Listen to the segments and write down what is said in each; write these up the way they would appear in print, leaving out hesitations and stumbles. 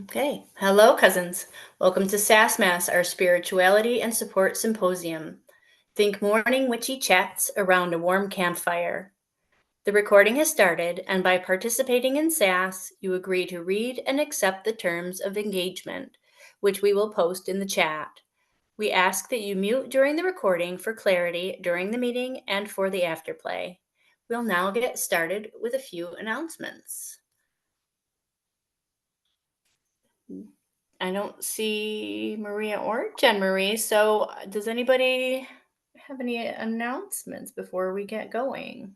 Okay. Hello, cousins. Welcome to SASS Mass, our spirituality and support symposium. Think morning witchy chats around a warm campfire. The recording has started, and by participating in SASS, you agree to read and accept the terms of engagement, which we will post in the chat. We ask that you mute during the recording for clarity during the meeting and for the afterplay. We'll now get started with a few announcements. I don't see Maria or Jen Marie. So, does anybody have any announcements before we get going?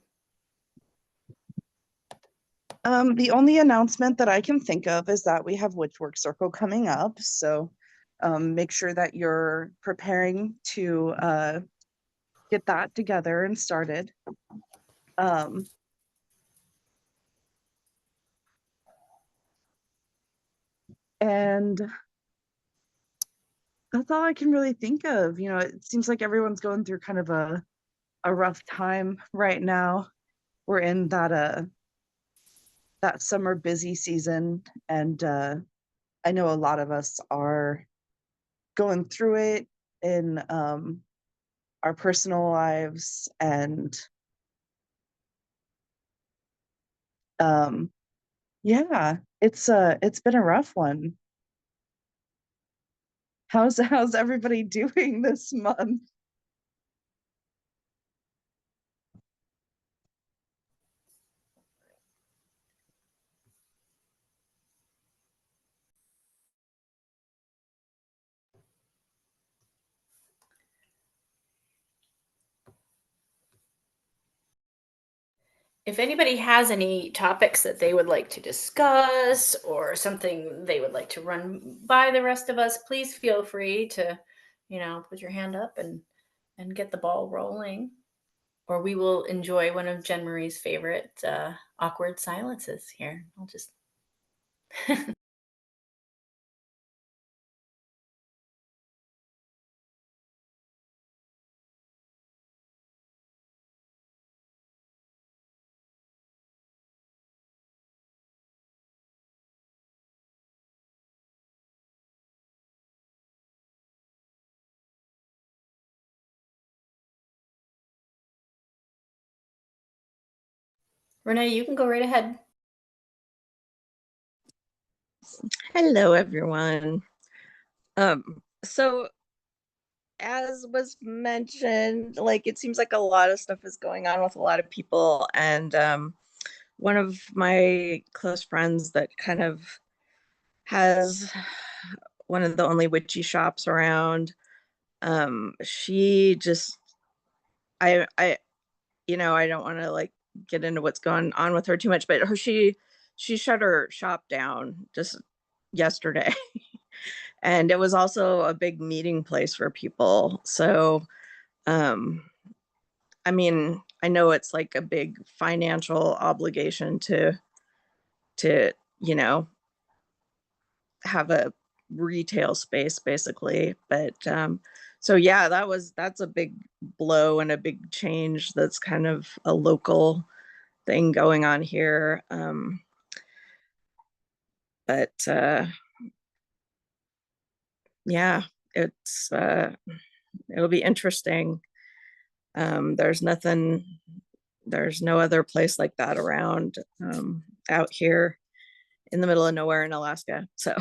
The only announcement that I can think of is that we have Witchwork Circle coming up. So make sure that you're preparing to get that together and started. And that's all I can really think of. You know, it seems like everyone's going through kind of a rough time right now. We're in that summer busy season, and I know a lot of us are going through it in our personal lives, and yeah, it's been a rough one. How's everybody doing this month? If anybody has any topics that they would like to discuss or something they would like to run by the rest of us, please feel free to, put your hand up and get the ball rolling. Or we will enjoy one of Jen Marie's favorite awkward silences here. I'll just Renee, you can go right ahead. Hello, everyone. So as was mentioned, like it seems like a lot of stuff is going on with a lot of people, and one of my close friends that kind of has one of the only witchy shops around, she just I I don't want to like get into what's going on with her too much, but she shut her shop down just yesterday. And it was also a big meeting place for people. So I mean, I know it's like a big financial obligation to have a retail space basically, but so yeah, that's a big blow and a big change. That's kind of a local thing going on here. But yeah, it'll be interesting. There's no other place like that around out here in the middle of nowhere in Alaska. So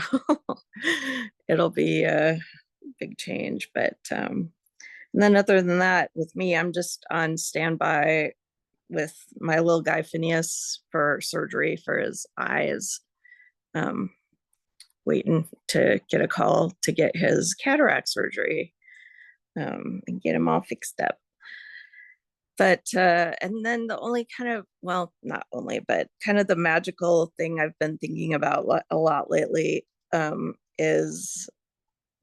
it'll be a big change. But and then other than that, with me, I'm just on standby with my little guy Phineas for surgery for his eyes. Waiting to get a call to get his cataract surgery and get him all fixed up. But and then the only kind of, well, not only, but kind of the magical thing I've been thinking about a lot lately is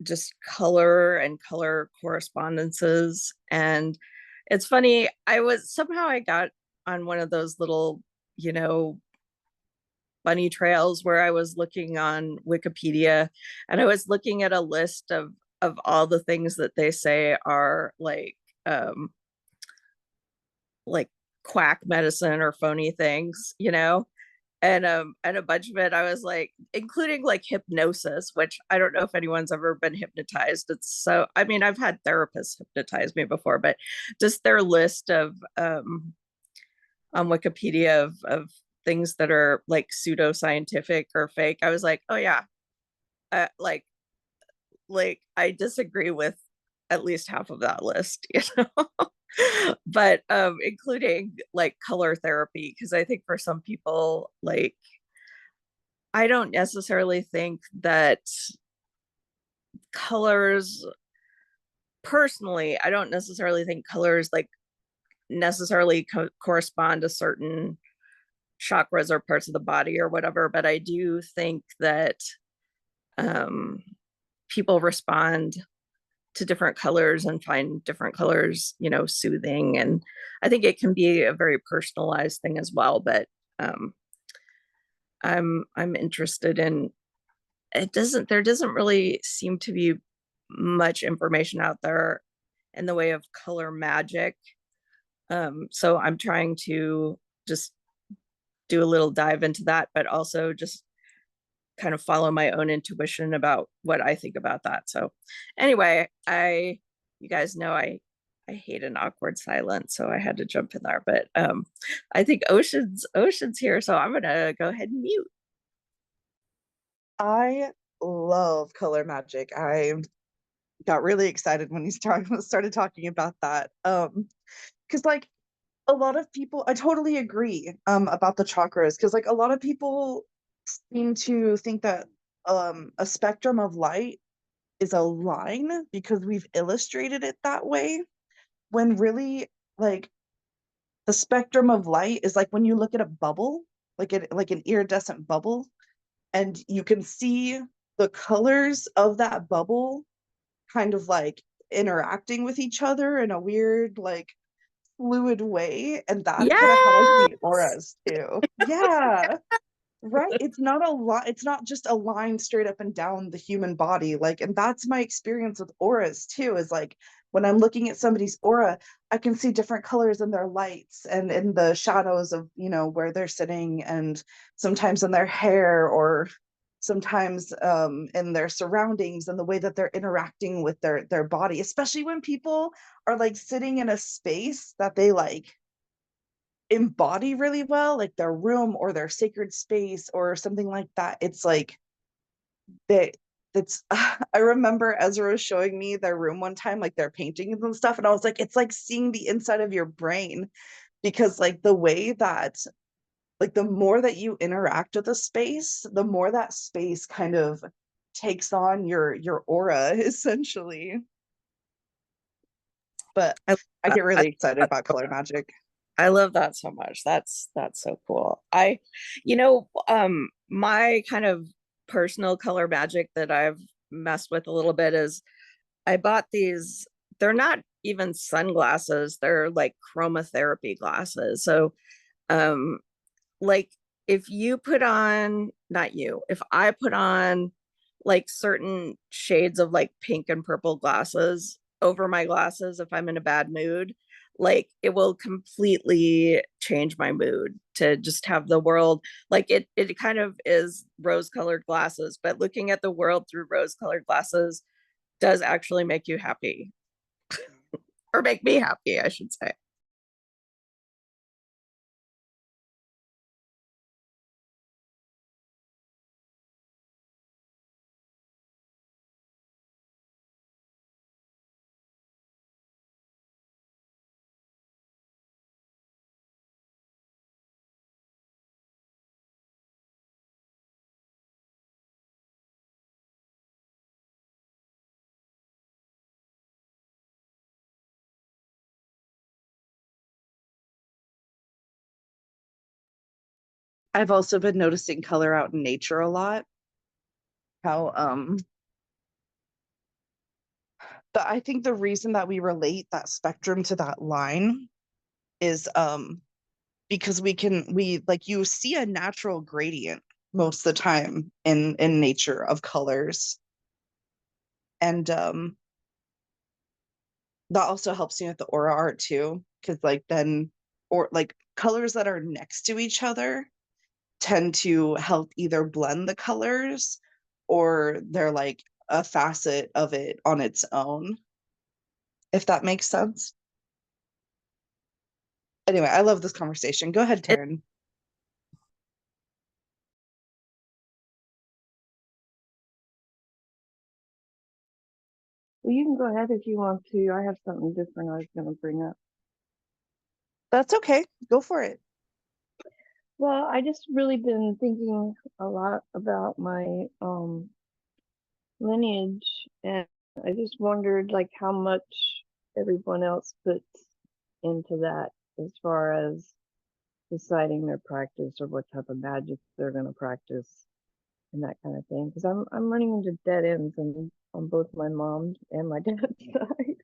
just color and color correspondences. And it's funny, I got on one of those little, bunny trails where I was looking on Wikipedia, and I was looking at a list of all the things that they say are like quack medicine or phony things, and a bunch of it I was like, including like hypnosis, which I don't know if anyone's ever been hypnotized. It's so, I mean, I've had therapists hypnotize me before, but just their list of on Wikipedia of things that are like pseudoscientific or fake, I was like, oh yeah, like I disagree with at least half of that list, you know. But including like color therapy, because I think for some people, like, I don't necessarily think that colors, personally, I don't necessarily think colors like necessarily correspond to certain chakras or parts of the body or whatever, but I do think that um people respond to different colors and find different colors, you know, soothing. And I think it can be a very personalized thing as well. But um, I'm interested in, it doesn't, there doesn't really seem to be much information out there in the way of color magic. So I'm trying to just do a little dive into that, but also just kind of follow my own intuition about what I think about that. So anyway, you guys know I hate an awkward silence, so I had to jump in there. But I think Ocean's here, so I'm gonna go ahead and mute. I love color magic. I got really excited when he started talking about that. Because like a lot of people, I totally agree about the chakras, because like a lot of people seem to think that a spectrum of light is a line because we've illustrated it that way, when really, like, the spectrum of light is like when you look at a bubble, like an iridescent bubble, and you can see the colors of that bubble kind of like interacting with each other in a weird, like, fluid way, and that's kind of how I Yeah. see auras too. Yeah. Right. It's not a lot. It's not just a line straight up and down the human body. Like, and that's my experience with auras too, is like when I'm looking at somebody's aura, I can see different colors in their lights and in the shadows of, you know, where they're sitting, and sometimes in their hair, or sometimes in their surroundings and the way that they're interacting with their body, especially when people are like sitting in a space that they like embody really well, like their room or their sacred space or something like that. It's like they it's I remember Ezra was showing me their room one time, like their paintings and stuff, and I was like, it's like seeing the inside of your brain, because like the way that, like, the more that you interact with a space, the more that space kind of takes on your aura essentially. But I, I get I, really excited about color magic. I love that so much. That's so cool. You know, my kind of personal color magic that I've messed with a little bit is I bought these, they're not even sunglasses, they're like chromotherapy glasses. So um like if you put on, not you, if I put on like certain shades of like pink and purple glasses over my glasses, if I'm in a bad mood, like it will completely change my mood to just have the world, like it kind of is rose colored glasses, but looking at the world through rose colored glasses does actually make you happy, or make me happy, I should say. I've also been noticing color out in nature a lot. How but I think the reason that we relate that spectrum to that line is because we like, you see a natural gradient most of the time in nature of colors. And that also helps me with the aura art too, because like then, or like colors that are next to each other, tend to help either blend the colors or they're like a facet of it on its own, if that makes sense. Anyway, I love this conversation. Go ahead, Taryn. Well, you can go ahead if you want to. I have something different I was going to bring up. That's okay. Go for it. Well, I just really been thinking a lot about my lineage, and I just wondered like how much everyone else puts into that as far as deciding their practice or what type of magic they're going to practice and that kind of thing. Because I'm running into dead ends on both my mom's and my dad's side.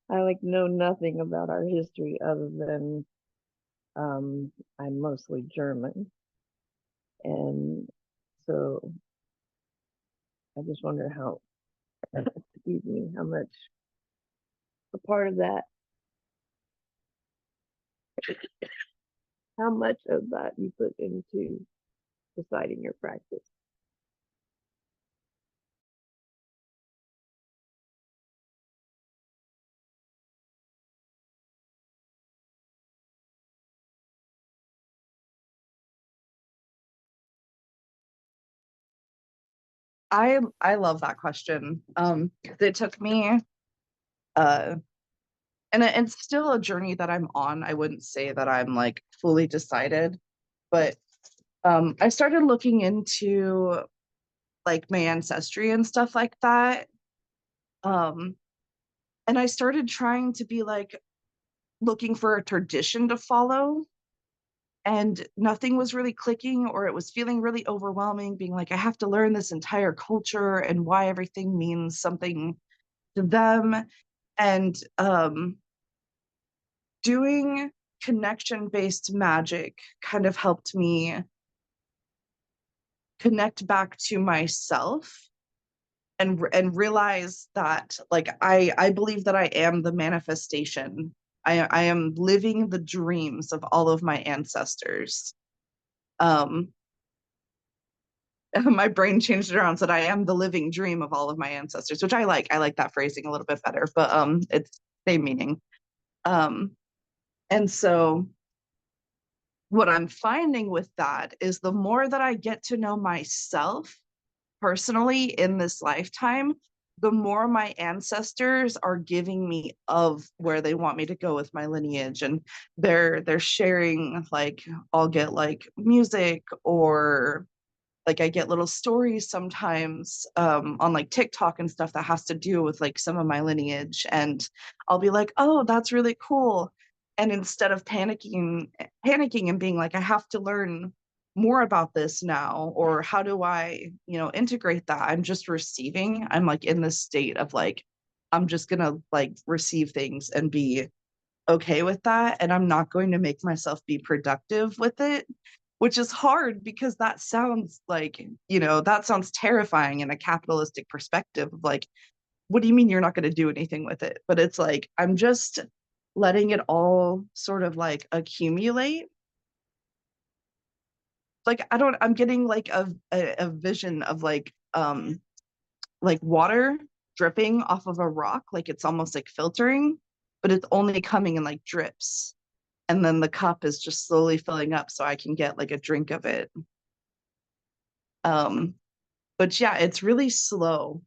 I like know nothing about our history other than I'm mostly German. And so I just wonder how, excuse me, how much a part of that, how much of that you put into deciding your practice. I love that question. 'Cause it took me uh and it's still a journey that I'm on. I wouldn't say that I'm like fully decided, but I started looking into like my ancestry and stuff like that. Um and I started trying to be like looking for a tradition to follow, and nothing was really clicking, or it was feeling really overwhelming, being like I have to learn this entire culture and why everything means something to them. And doing connection based magic kind of helped me connect back to myself and realize that like I believe that I am the manifestation. I am living the dreams of all of my ancestors. um my brain changed it around, said I am the living dream of all of my ancestors, which I like that phrasing a little bit better, but it's same meaning. um and so what I'm finding with that is the more that I get to know myself personally in this lifetime, the more my ancestors are giving me of where they want me to go with my lineage. And they're sharing, like I'll get like music, or like I get little stories sometimes on like TikTok and stuff that has to do with like some of my lineage. And I'll be like, oh, that's really cool. And instead of panicking and being like, I have to learn more about this now, or how do I, integrate that? I'm just receiving. I'm like in this state of like, I'm just gonna like receive things and be okay with that. And I'm not going to make myself be productive with it, which is hard because that sounds like, that sounds terrifying in a capitalistic perspective of like, what do you mean you're not going to do anything with it? But it's like, I'm just letting it all sort of like accumulate. Like, I'm getting like a vision of like water dripping off of a rock. Like it's almost like filtering, but it's only coming in like drips. And then the cup is just slowly filling up so I can get like a drink of it. But yeah, it's really slow,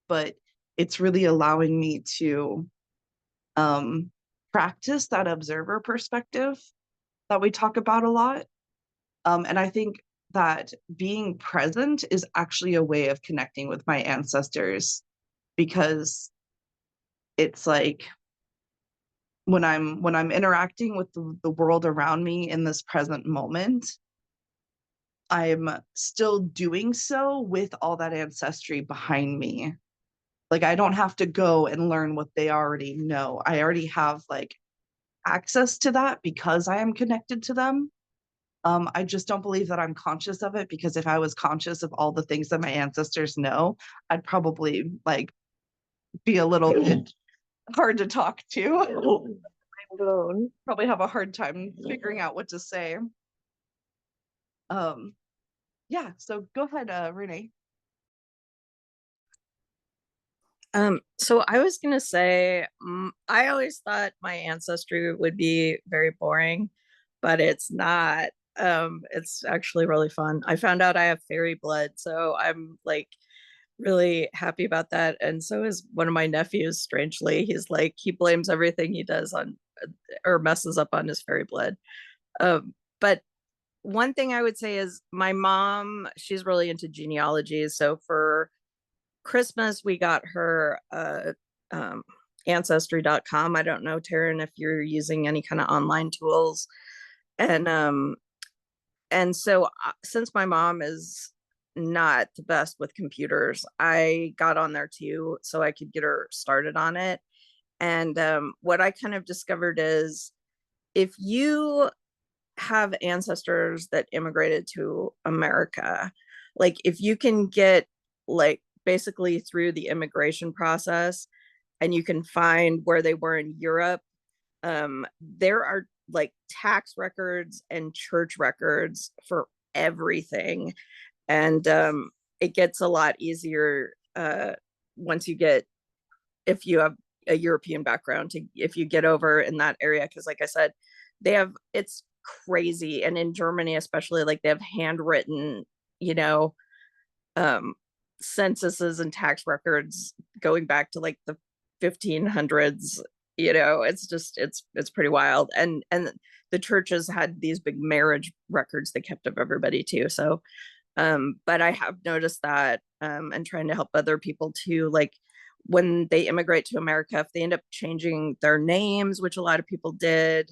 but it's really allowing me to practice that observer perspective that we talk about a lot. And I think that being present is actually a way of connecting with my ancestors, because it's like when I'm interacting with the world around me in this present moment, I'm still doing so with all that ancestry behind me. Like I don't have to go and learn what they already know. I already have like access to that because I am connected to them. I just don't believe that I'm conscious of it, because if I was conscious of all the things that my ancestors know, I'd probably like be a little bit hard to talk to. Blown. Probably have a hard time figuring out what to say. Yeah, so go ahead, Renee. So I was gonna say, I always thought my ancestry would be very boring, but it's not. It's actually really fun. I found out I have fairy blood, so I'm like really happy about that. And so is one of my nephews, strangely. He's like, he blames everything he does on or messes up on his fairy blood. But one thing I would say is my mom, she's really into genealogy. So for Christmas, we got her um, ancestry.com. I don't know, Taryn, if you're using any kind of online tools. And so since my mom is not the best with computers, I got on there too so I could get her started on it. And what I kind of discovered is if you have ancestors that immigrated to America, like if you can get like basically through the immigration process and you can find where they were in Europe, there are like tax records and church records for everything. And it gets a lot easier once you get, if you have a European background, to if you get over in that area, because like I said, they have, it's crazy. And in Germany especially, like they have handwritten, you know, um censuses and tax records going back to like the 1500s. You know, it's just it's pretty wild. And the churches had these big marriage records they kept of everybody too. So but I have noticed that and trying to help other people too, like when they immigrate to America, if they end up changing their names, which a lot of people did,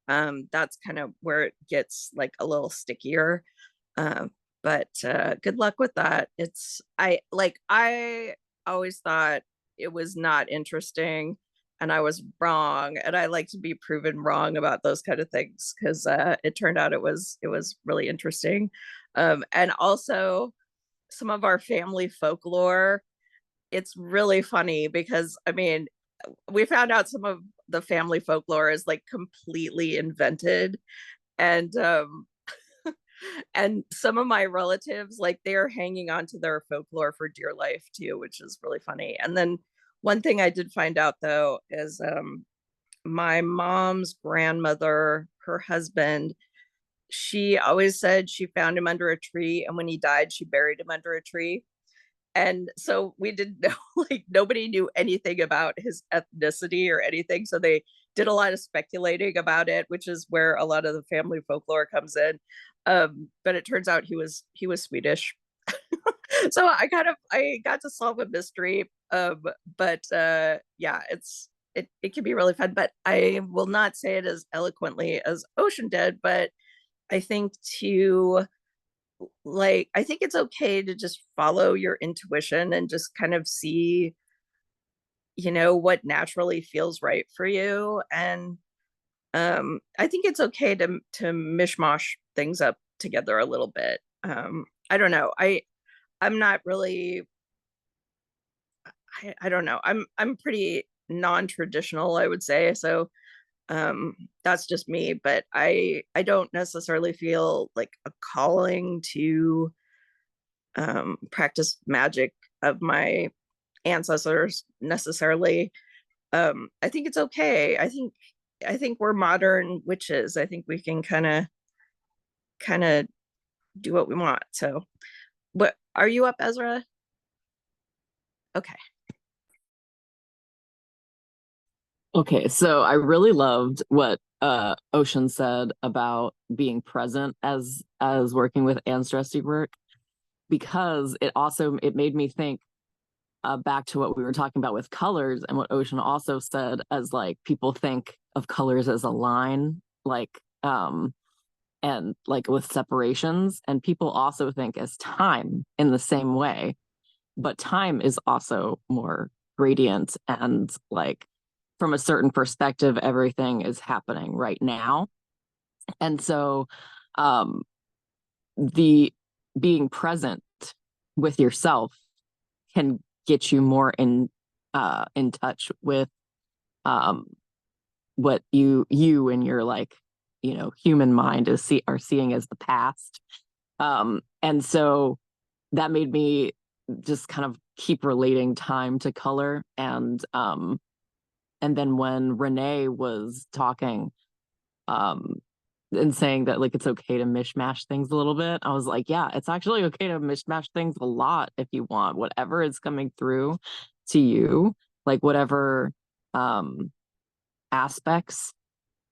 that's kind of where it gets like a little stickier. um, but good luck with that. It's I always thought it was not interesting and I was wrong, and I like to be proven wrong about those kind of things because it turned out it was really interesting. And also some of our family folklore, it's really funny because I mean we found out some of the family folklore is like completely invented. And and some of my relatives, like they're hanging on to their folklore for dear life too, which is really funny. And then one thing I did find out though is my mom's grandmother, her husband, she always said she found him under a tree, and when he died she buried him under a tree. And so we didn't know, like nobody knew anything about his ethnicity or anything, so they did a lot of speculating about it, which is where a lot of the family folklore comes in. But it turns out he was Swedish. So I got to solve a mystery. But yeah, it can be really fun, but I will not say it as eloquently as Ocean did. But I think to like, I think it's okay to just follow your intuition and just kind of see, you know, what naturally feels right for you. And I think it's okay to mishmash things up together a little bit. I don't know. I'm not really, I don't know. I'm pretty non-traditional, I would say. So that's just me, but I don't necessarily feel like a calling to practice magic of my ancestors necessarily. I think it's okay. I think we're modern witches. I think we can kind of do what we want. So what are you up, Ezra? Okay. Okay, so I really loved what Ocean said about being present as working with ancestry work, because it made me think back to what we were talking about with colors, and what Ocean also said, as like people think of colors as a line, like and like with separations, and people also think as time in the same way, but time is also more gradient, and like from a certain perspective everything is happening right now. And so um the being present with yourself can get you more in touch with um what you and your like, you know, human mind are seeing as the past. And so that made me just kind of keep relating time to color. And then when Renee was talking, um, and saying that like it's okay to mishmash things a little bit, I was like, yeah, it's actually okay to mishmash things a lot if you want, whatever is coming through to you, like whatever aspects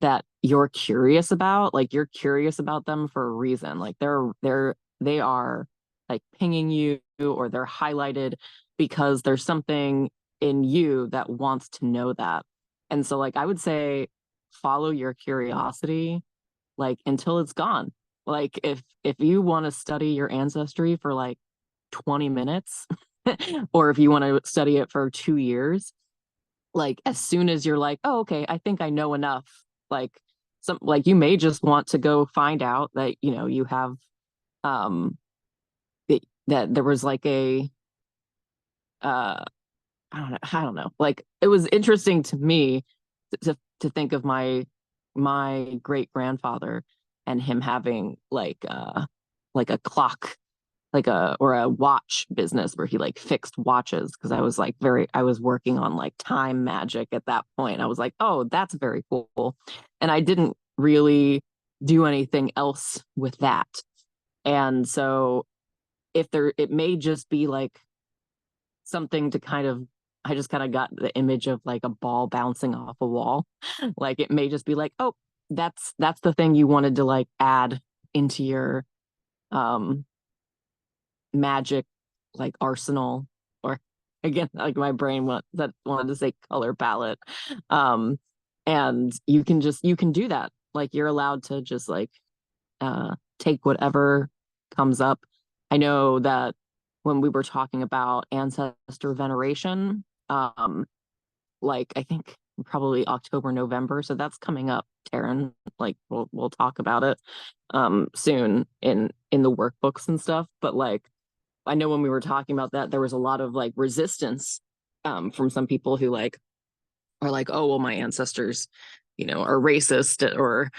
that you're curious about, like you're curious about them for a reason. Like they are like pinging you, or they're highlighted because there's something in you that wants to know that. And so like I would say follow your curiosity like until it's gone. Like if you want to study your ancestry for like 20 minutes or if you want to study it for 2 years, like as soon as you're like, oh, okay, I think I know enough, like some like you may just want to go find out that you have um that there was like a I don't know, like it was interesting to me to think of my great grandfather and him having like a clock, like a or a watch business where he like fixed watches, because I was working on like time magic at that point. I was like, oh, that's very cool. And I didn't really do anything else with that. And so it may just be like something to kind of, I just kind of got the image of like a ball bouncing off a wall. Like it may just be like, oh, that's the thing you wanted to like add into your um magic like arsenal, or again like my brain wanted to say color palette. um and you can do that, like you're allowed to just like take whatever comes up. I know that when we were talking about ancestor veneration, like I think probably October, November, so that's coming up, Taryn. Like we'll talk about it soon in the workbooks and stuff. But like I know when we were talking about that, there was a lot of like resistance from some people who like are like, oh well, my ancestors are racist, or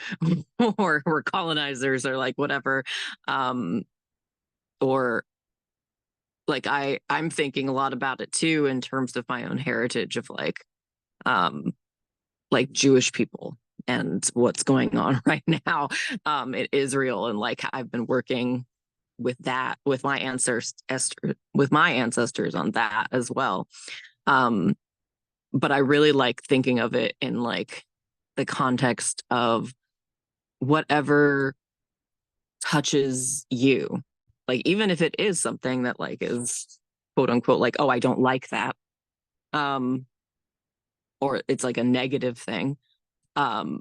or were colonizers, or like whatever. Or like I'm thinking a lot about it too in terms of my own heritage of like Jewish people and what's going on right now in Israel. And like I've been working with that with my ancestors on that as well. But I really like thinking of it in like the context of whatever touches you. Like even if it is something that like is quote unquote like, oh, I don't like that. Or it's like a negative thing. Um,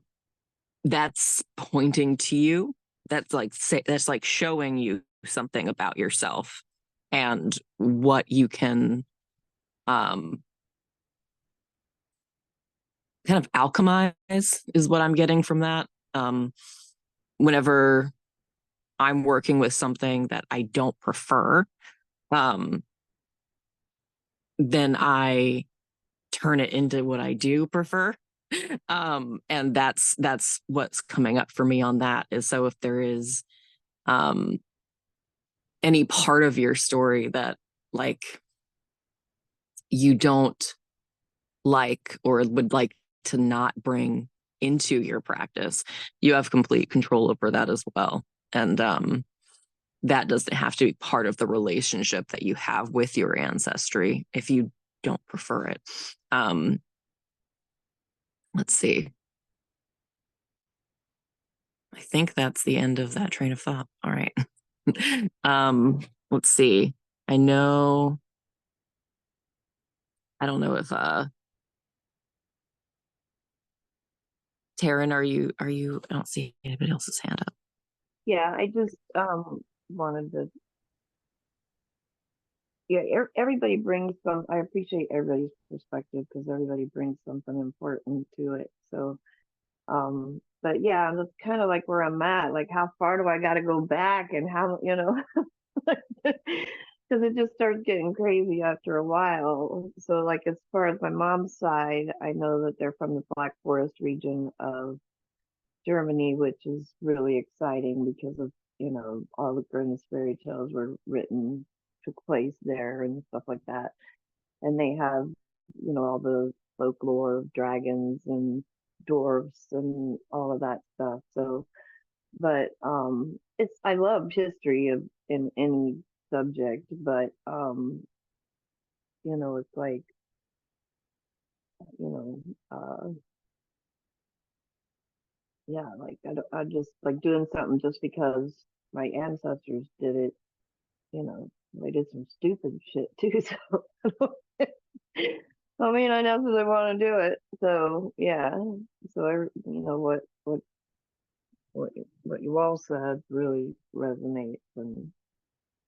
that's pointing to you. That's like showing you something about yourself and what you can kind of alchemize is what I'm getting from that. Whenever I'm working with something that I don't prefer, then I turn it into what I do prefer. And that's what's coming up for me on that. Is so if there is any part of your story that like you don't like or would like to not bring into your practice, you have complete control over that as well. And that doesn't have to be part of the relationship that you have with your ancestry if you don't prefer it. Let's see. I think that's the end of that train of thought. All right. Let's see. I know, I don't know if Taryn, I don't see anybody else's hand up. Yeah, I just wanted to. Yeah, everybody brings some. I appreciate everybody's perspective because everybody brings something important to it. So, but yeah, that's kind of like where I'm at. Like, how far do I got to go back, and how because it just starts getting crazy after a while. So, like as far as my mom's side, I know that they're from the Black Forest region of Germany, which is really exciting because of all the Grimm's fairy tales were took place there and stuff like that. And they have, all the folklore of dragons and dwarfs and all of that stuff. So, but I love history in any subject, but it's like, you know, yeah, like I just like doing something just because my ancestors did it, they did some stupid shit too. So I mean, I know that they want to do it. So yeah. So what you all said really resonates and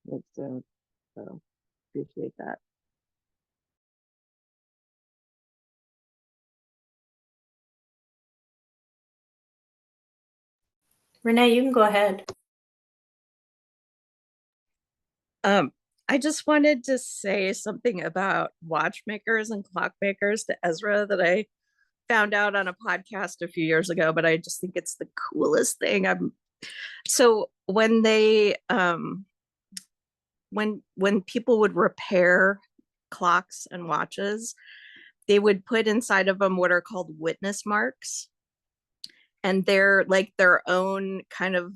makes sense. So appreciate that. Renee, you can go ahead. I just wanted to say something about watchmakers and clockmakers to Ezra that I found out on a podcast a few years ago, but I just think it's the coolest thing. So when they when people would repair clocks and watches, they would put inside of them what are called witness marks, and they're like their own kind of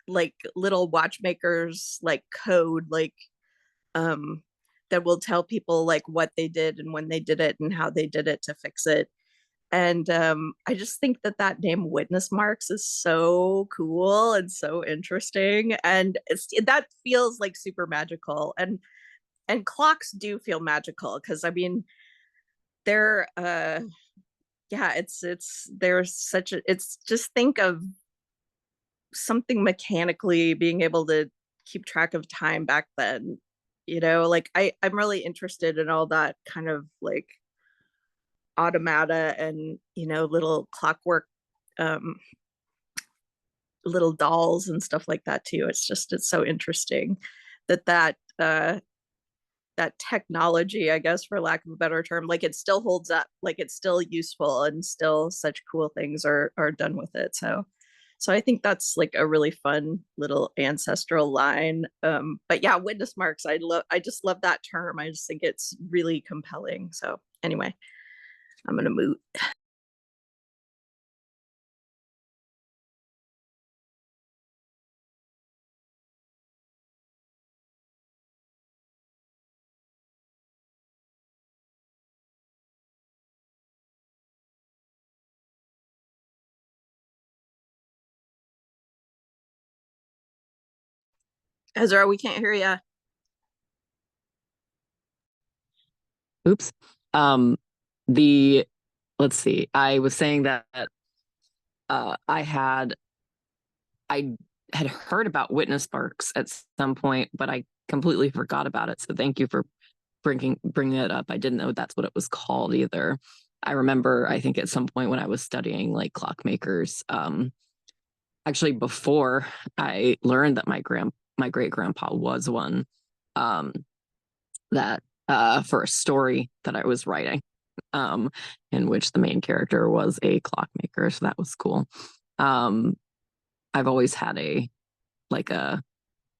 like little watchmakers like code, like that will tell people like what they did and when they did it and how they did it to fix it. And I just think that name witness marks is so cool and so interesting, and that feels like super magical. And clocks do feel magical because I mean they're yeah, it's there's such a, it's just think of something mechanically being able to keep track of time back then, like I'm really interested in all that kind of like automata and little clockwork, um little dolls and stuff like that too. It's so interesting that technology, I guess, for lack of a better term, like it still holds up, like it's still useful and still such cool things are done with it. So I think that's like a really fun little ancestral line. But yeah, witness marks, I just love that term. I just think it's really compelling. So anyway, I'm gonna move. Ezra, we can't hear you. Oops. Let's see. I was saying that I had heard about witness marks at some point, but I completely forgot about it. So thank you for bringing it up. I didn't know that's what it was called either. I remember, I think at some point when I was studying like clockmakers, actually before I learned that my great grandpa was one, that for a story that I was writing, in which the main character was a clockmaker. So that was cool. I've always had I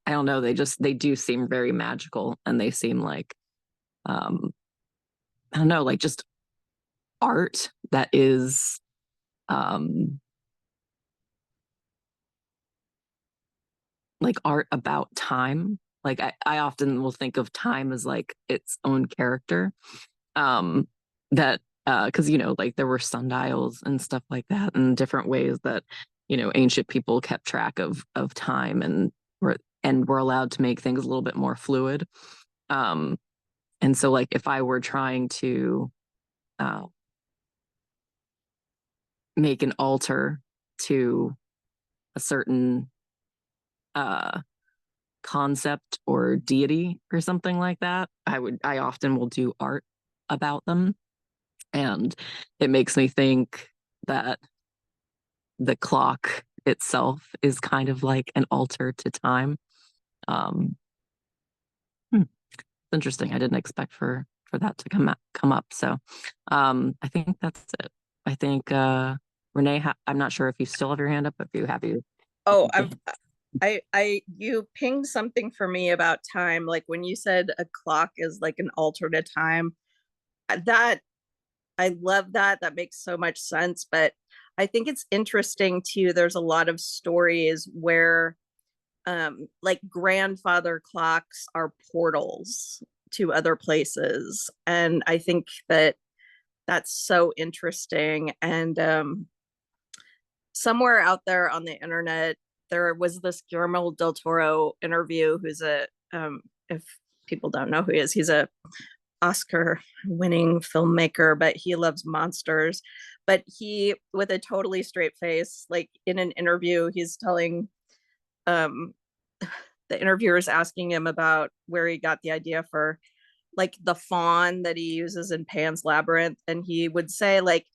don't know, they do seem very magical, and they seem like, I don't know, like just art that is, like art about time. Like I often will think of time as like its own character. That because like there were sundials and stuff like that, and different ways that ancient people kept track of time, and were allowed to make things a little bit more fluid. And so like if I were trying to make an altar to a certain concept or deity or something like that, I often will do art about them. And it makes me think that the clock itself is kind of like an altar to time. It's interesting. I didn't expect for that to come up. So I think that's it. I think Renee, I'm not sure if you still have your hand up, if you have you. Oh, You pinged something for me about time, like when you said a clock is like an alternate time. That I love that. That makes so much sense. But I think it's interesting too. There's a lot of stories where like grandfather clocks are portals to other places. And I think that that's so interesting. And somewhere out there on the internet, there was this Guillermo del Toro interview, who's a if people don't know who he is, he's a Oscar winning filmmaker, but he loves monsters. But he, with a totally straight face, like in an interview, he's telling um the interviewer is asking him about where he got the idea for like the fawn that he uses in Pan's Labyrinth, and he would say like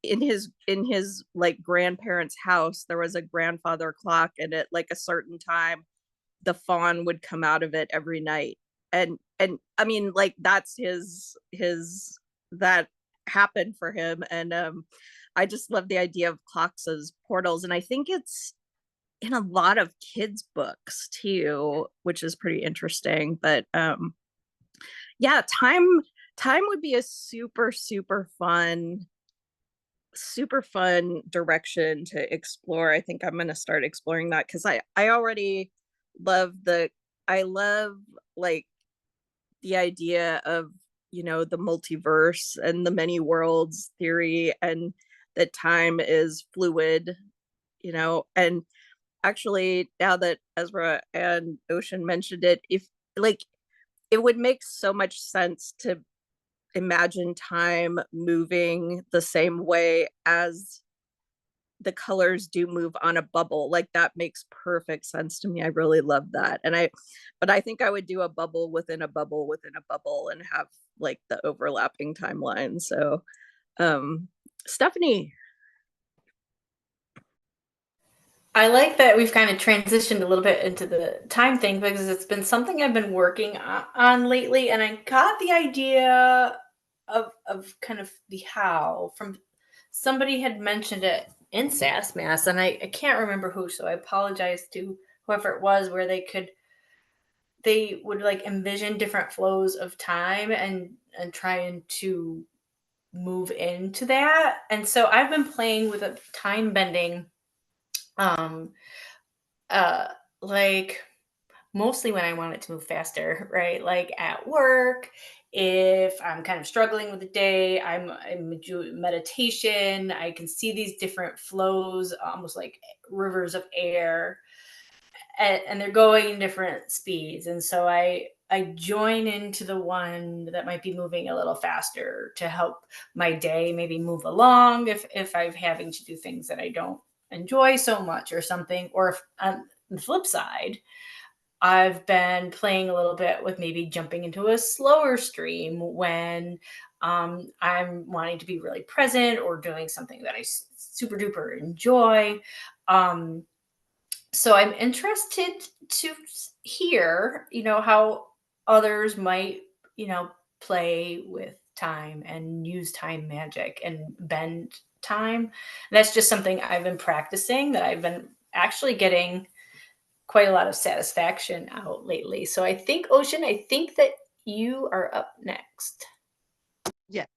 in his like grandparents' house there was a grandfather clock, and at like a certain time the fawn would come out of it every night. And I mean, like that's his that happened for him. And I just love the idea of clocks as portals, and I think it's in a lot of kids books too, which is pretty interesting. But yeah, time would be a super fun direction to explore. I think I'm going to start exploring that, because I already love the I love like the idea of, you know, the multiverse and the many worlds theory, and that time is fluid, you know. And actually, now that Ezra and Ocean mentioned it, if like it would make so much sense to imagine time moving the same way as the colors do move on a bubble. Like that makes perfect sense to me. I really love that. But I think I would do a bubble within a bubble within a bubble and have like the overlapping timeline. So Stephanie. I like that we've kind of transitioned a little bit into the time thing, because it's been something I've been working on lately, and I got the idea of kind of the how from somebody had mentioned it in SASS Mass, and I can't remember who, so I apologize to whoever it was, where they would like envision different flows of time and trying to move into that. And so I've been playing with a time bending um uh like mostly when I want it to move faster, right? Like at work, if I'm kind of struggling with the day, I'm doing meditation. I can see these different flows, almost like rivers of air, and they're going in different speeds. And so I join into the one that might be moving a little faster to help my day maybe move along if I'm having to do things that I don't enjoy so much or something. Or if on the flip side, I've been playing a little bit with maybe jumping into a slower stream when I'm wanting to be really present or doing something that I super duper enjoy. Um, so I'm interested to hear, how others might, play with time and use time magic and bend time. And that's just something I've been practicing, that I've been actually getting quite a lot of satisfaction out lately. So I think, Ocean, I think that you are up next. Yes.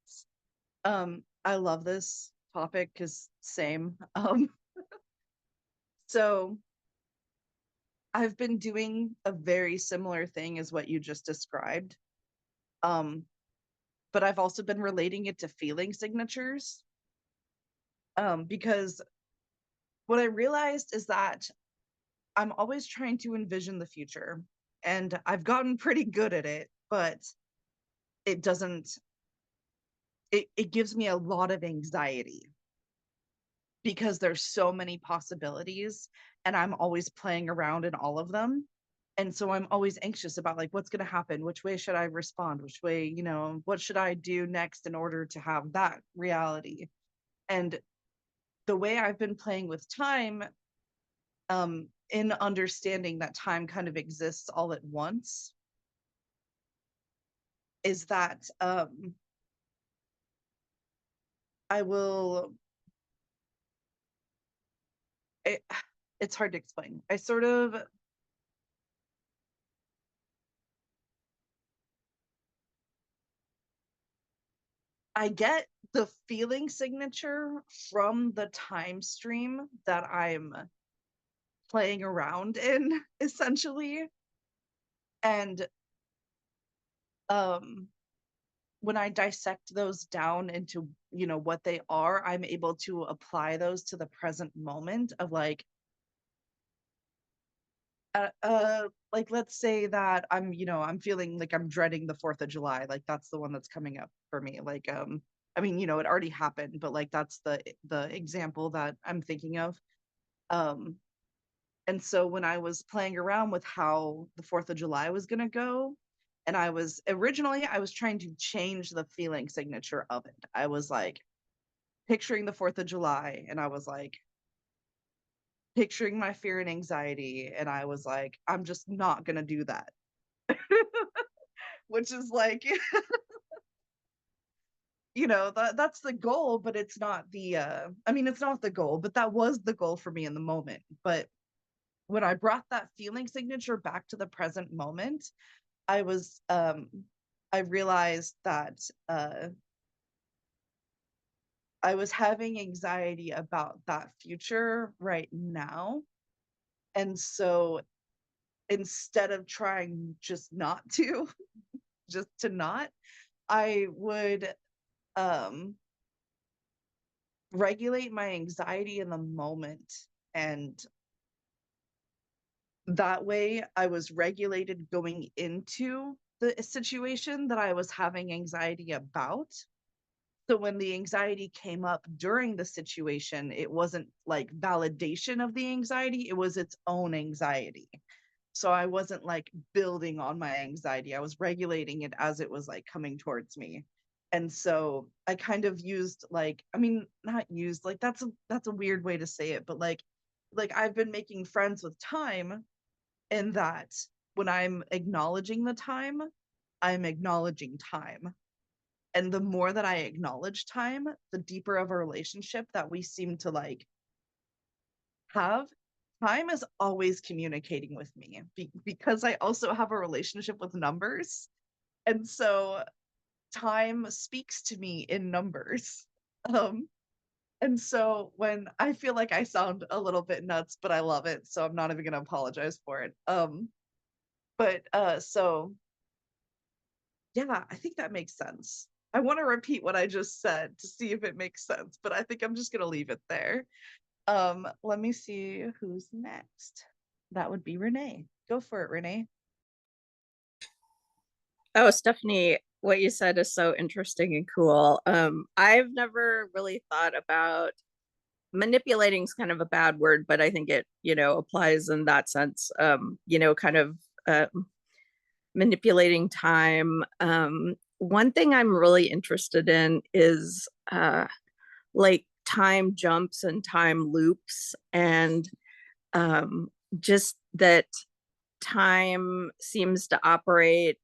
I love this topic because same. So I've been doing a very similar thing as what you just described. But I've also been relating it to feeling signatures. Because what I realized is that I'm always trying to envision the future, and I've gotten pretty good at it, but it doesn't it gives me a lot of anxiety because there's so many possibilities, and I'm always playing around in all of them. And so I'm always anxious about like what's going to happen, which way should I respond, which way, what should I do next in order to have that reality. And the way I've been playing with time, in understanding that time kind of exists all at once, is that I will it's hard to explain. I sort of I get the feeling signature from the time stream that I'm playing around in, essentially. And when I dissect those down into, you know, what they are, I'm able to apply those to the present moment of like let's say that I'm, you know, I'm feeling like I'm dreading the 4th of July. Like that's the one that's coming up for me. Like I mean, you know, it already happened, but like that's the example that I'm thinking of. And so when I was playing around with how the 4th of July was going to go, and I was trying to change the feeling signature of it. I was like picturing the 4th of July, and I was like picturing my fear and anxiety, and I was like, I'm just not going to do that. Which is like, you know, that's the goal, but it's not the I mean, it's not the goal, but that was the goal for me in the moment. But when I brought that feeling signature back to the present moment, I was I realized that I was having anxiety about that future right now. And so instead of trying just not to, just to not, I would regulate my anxiety in the moment. And that way I was regulated going into the situation that I was having anxiety about. So when the anxiety came up during the situation, it wasn't like validation of the anxiety, it was its own anxiety. So I wasn't like building on my anxiety. I was regulating it as it was like coming towards me. And so I kind of used like, I mean, not used, like that's a weird way to say it, but like I've been making friends with time, in that when I'm acknowledging the time, I'm acknowledging time. And the more that I acknowledge time, the deeper of a relationship that we seem to like have. Time is always communicating with me because I also have a relationship with numbers. And so time speaks to me in numbers. And so when I feel like I sound a little bit nuts, but I love it, so I'm not even gonna apologize for it. So yeah, I think that makes sense. I want to repeat what I just said to see if it makes sense, but I think I'm just gonna leave it there. Let me see who's next. That would be Renee. Go for it, Renee. Oh, Stephanie, what you said is so interesting and cool. I've never really thought about manipulating is kind of a bad word, but I think it, you know, applies in that sense. You know, kind of manipulating time. One thing I'm really interested in is like time jumps and time loops, and just that time seems to operate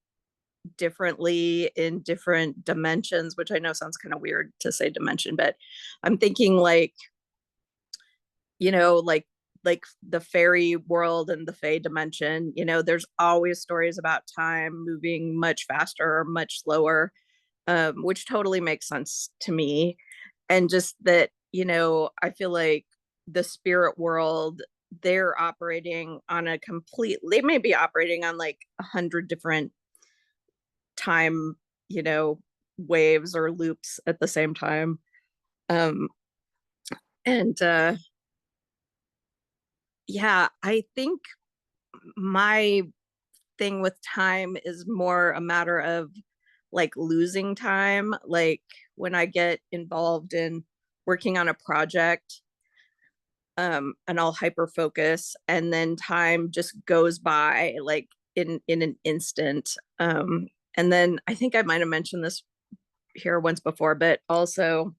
differently in different dimensions, which I know sounds kind of weird to say dimension, but I'm thinking like, you know, like the fairy world and the fae dimension, you know, there's always stories about time moving much faster or much slower, which totally makes sense to me. And just that, you know, I feel like the spirit world, they're operating on a complete, they may be operating on like 100 different time, you know, waves or loops at the same time. Um, and yeah, I think my thing with time is more a matter of like losing time. Like when I get involved in working on a project, and I'll hyper focus, and then time just goes by like in an instant. And then I think I might have mentioned this here once before, but also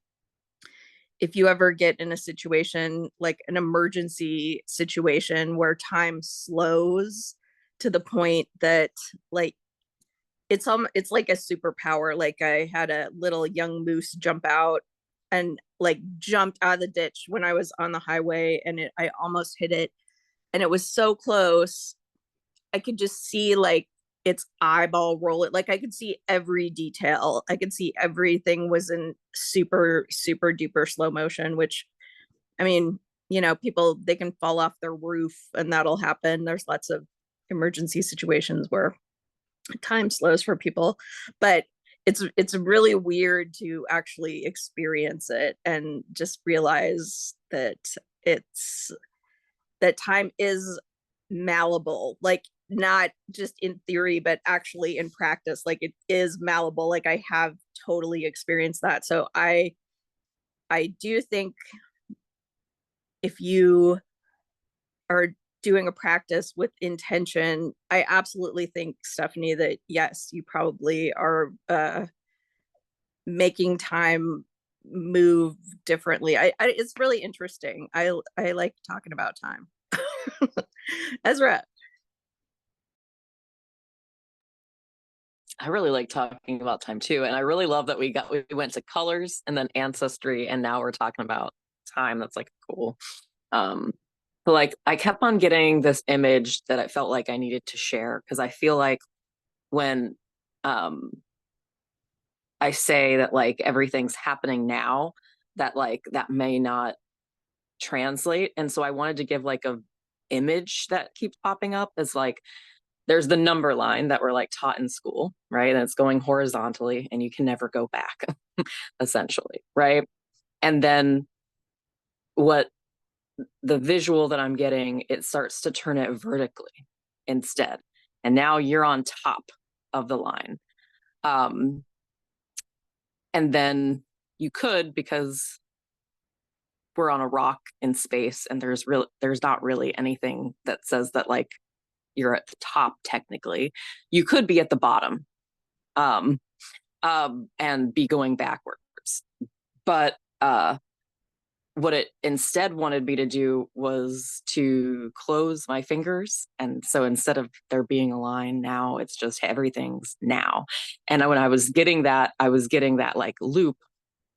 if you ever get in a situation like an emergency situation where time slows to the point that like it's like a superpower. Like I had a little young moose jump out and like jumped out of the ditch when I was on the highway, and I almost hit it and it was so close. I could just see like its eyeball roll it. Like I could see every detail. I could see everything was in super, super duper slow motion, which, I mean, you know, people, they can fall off their roof and that'll happen. There's lots of emergency situations where time slows for people, but it's really weird to actually experience it and just realize that it's that time is malleable, like not just in theory but actually in practice. Like it is malleable. Like I have totally experienced that. So I do think if you are doing a practice with intention, I absolutely think, Stephanie, that yes, you probably are making time move differently. It's really interesting. I like talking about time. Ezra. I really like talking about time too, and I really love that we went to colors and then ancestry, and now we're talking about time. That's like cool. But like I kept on getting this image that I felt like I needed to share, because I feel like when I say that like everything's happening now, that like that may not translate, and so I wanted to give like a image that keeps popping up as like there's the number line that we're like taught in school, right? And it's going horizontally and you can never go back, essentially, right? And then what the visual that I'm getting, it starts to turn it vertically instead. And now you're on top of the line. And then you could, because we're on a rock in space and there's not really anything that says that like you're at the top technically, you could be at the bottom and be going backwards. But what it instead wanted me to do was to close my fingers. And so instead of there being a line now, it's just everything's now. And when I was getting that like loop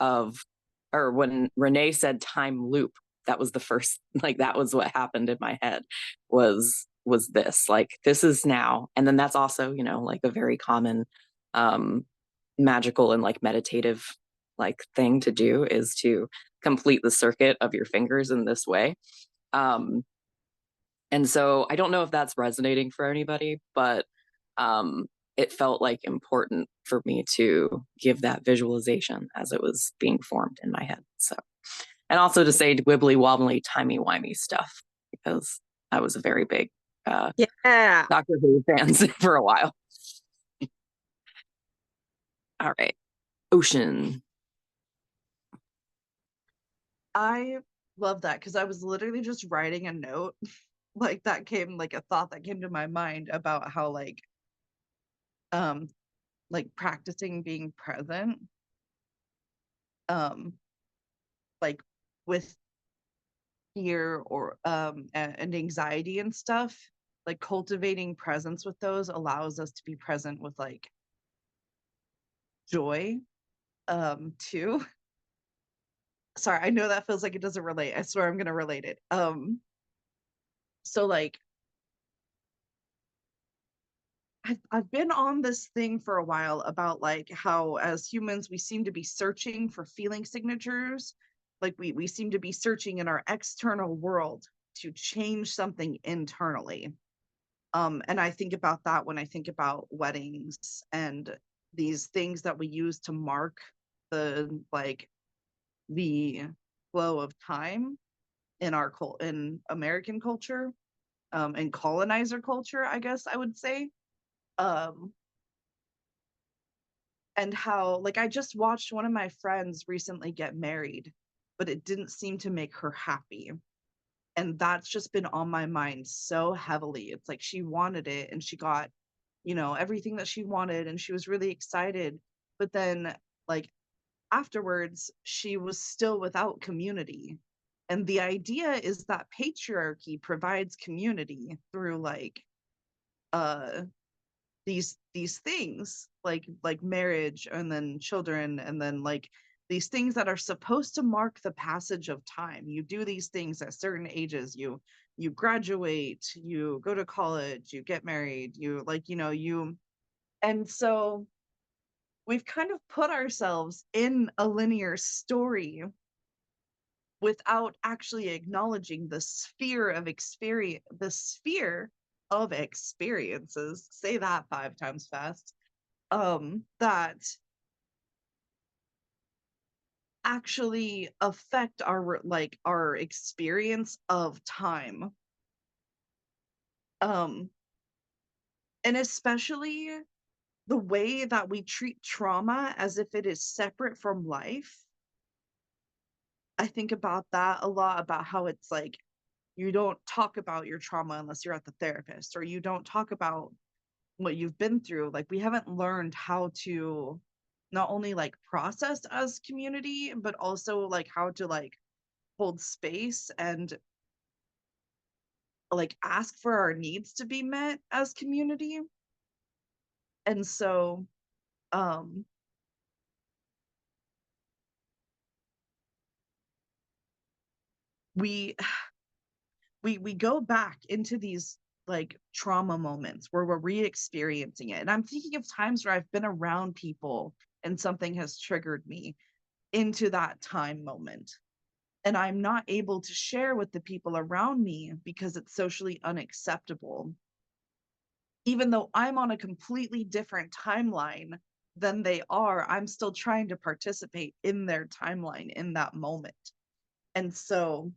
of, or when Renee said time loop, that was the first, like that was what happened in my head was this, like this is now. And then that's also, you know, like a very common magical and like meditative like thing to do is to complete the circuit of your fingers in this way. And so I don't know if that's resonating for anybody, but it felt like important for me to give that visualization as it was being formed in my head. So, and also to say wibbly wobbly, timey wimey stuff, because I was a very big Yeah. Doctor Who fans for a while. All right. Ocean. I love that because I was literally just writing a note like that came like a thought that came to my mind about how like practicing being present like with fear or and anxiety and stuff, like cultivating presence with those allows us to be present with like joy too. Sorry, I know that feels like it doesn't relate. I swear I'm gonna relate it. So like I've been on this thing for a while about like how as humans we seem to be searching for feeling signatures, like we seem to be searching in our external world to change something internally. And I think about that when I think about weddings and these things that we use to mark the flow of time in in American culture, and colonizer culture, I guess I would say. And how like I just watched one of my friends recently get married, but it didn't seem to make her happy. And that's just been on my mind so heavily. It's like she wanted it and she got, you know, everything that she wanted and she was really excited. But then like afterwards, she was still without community. And the idea is that patriarchy provides community through like uh these things like marriage and then children and then like these things that are supposed to mark the passage of time. You do these things at certain ages, you you graduate, you go to college, you get married, you like, and so we've kind of put ourselves in a linear story without actually acknowledging the sphere of experiences, say that 5 times fast, that actually affect our experience of time. And especially the way that we treat trauma as if it is separate from life. I think about that a lot, about how it's like, you don't talk about your trauma unless you're at the therapist, or you don't talk about what you've been through. Like, we haven't learned how to not only like process as community, but also like how to like hold space and like ask for our needs to be met as community. And so we we go back into these like trauma moments where we're re-experiencing it. And I'm thinking of times where I've been around people and something has triggered me into that time moment, and I'm not able to share with the people around me because it's socially unacceptable, even though I'm on a completely different timeline than they are. I'm still trying to participate in their timeline in that moment. And so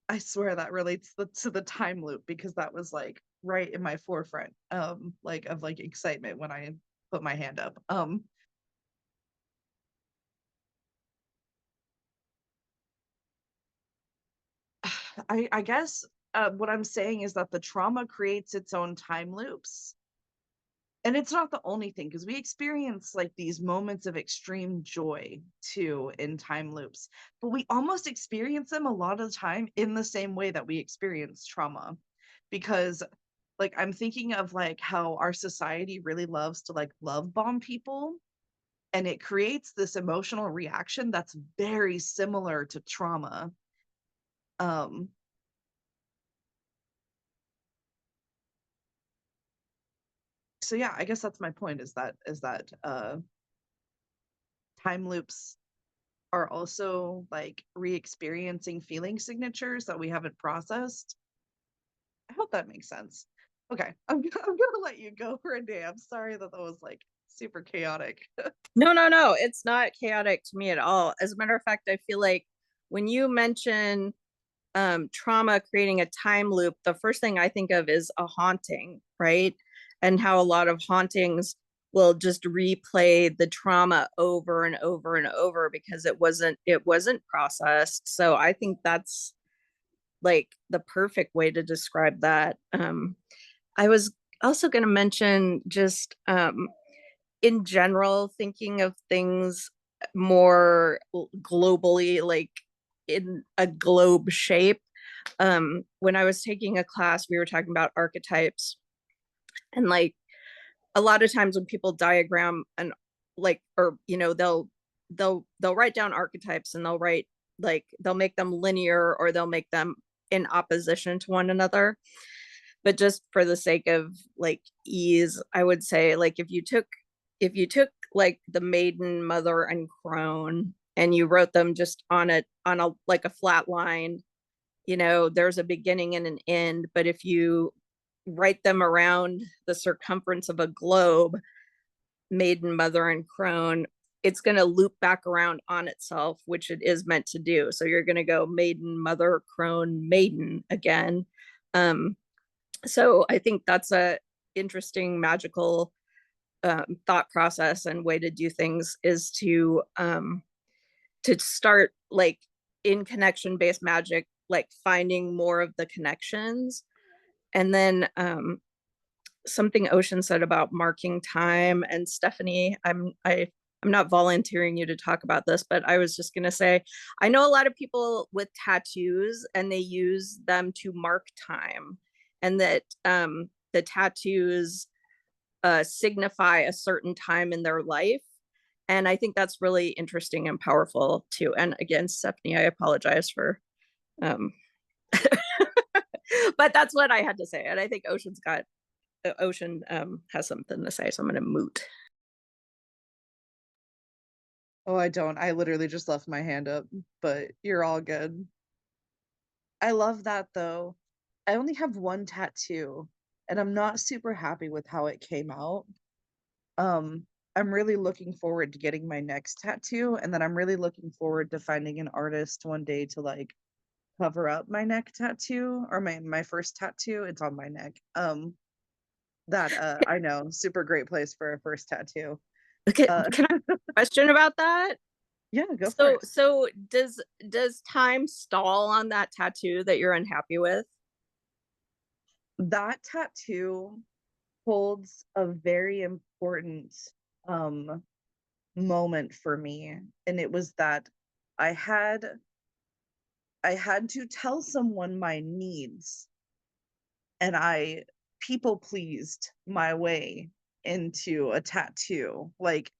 I swear that relates to the time loop, because that was like right in my forefront, like of like excitement when I put my hand up. I guess what I'm saying is that the trauma creates its own time loops. And it's not the only thing, because we experience like these moments of extreme joy too in time loops, but we almost experience them a lot of the time in the same way that we experience trauma. Because like, I'm thinking of like how our society really loves to like love bomb people, and it creates this emotional reaction that's very similar to trauma. So yeah, I guess that's my point, is that time loops are also like re-experiencing feeling signatures that we haven't processed. I hope that makes sense. Okay, I'm gonna let you go, Renee. I'm sorry that was like super chaotic. No, it's not chaotic to me at all. As a matter of fact, I feel like when you mention trauma creating a time loop, the first thing I think of is a haunting, right? And how a lot of hauntings will just replay the trauma over and over and over because it wasn't processed. So I think that's like the perfect way to describe that. I was also going to mention just in general, thinking of things more globally, like in a globe shape. When I was taking a class, we were talking about archetypes, and like a lot of times when people diagram and like, or they'll write down archetypes, and they'll make them linear, or they'll make them in opposition to one another. But just for the sake of like ease, I would say like if you took like the maiden, mother, and crone, and you wrote them just on a like a flat line, there's a beginning and an end. But if you write them around the circumference of a globe, maiden, mother, and crone, it's going to loop back around on itself, which it is meant to do. So you're going to go maiden, mother, crone, maiden again. So I think that's a interesting, magical thought process and way to do things, is to start like in connection based magic, like finding more of the connections. And then something Ocean said about marking time, and Stephanie, I'm not volunteering you to talk about this, but I was just going to say, I know a lot of people with tattoos, and they use them to mark time, and that the tattoos signify a certain time in their life. And I think that's really interesting and powerful too. And again, Stephanie, I apologize for but that's what I had to say. And I think Ocean has something to say, so I'm gonna moot. Oh, I don't. I literally just left my hand up, but you're all good. I love that though. I only have one tattoo, and I'm not super happy with how it came out. Um, I'm really looking forward to getting my next tattoo, and then I'm really looking forward to finding an artist one day to like cover up my neck tattoo or my first tattoo. It's on my neck. That I know, super great place for a first tattoo. Okay, Uh, can I ask a question about that? yeah, go for it. So does time stall on that tattoo that you're unhappy with? That tattoo holds a very important um moment for me, and it was that I had I had to tell someone my needs, and I people pleased my way into a tattoo. Like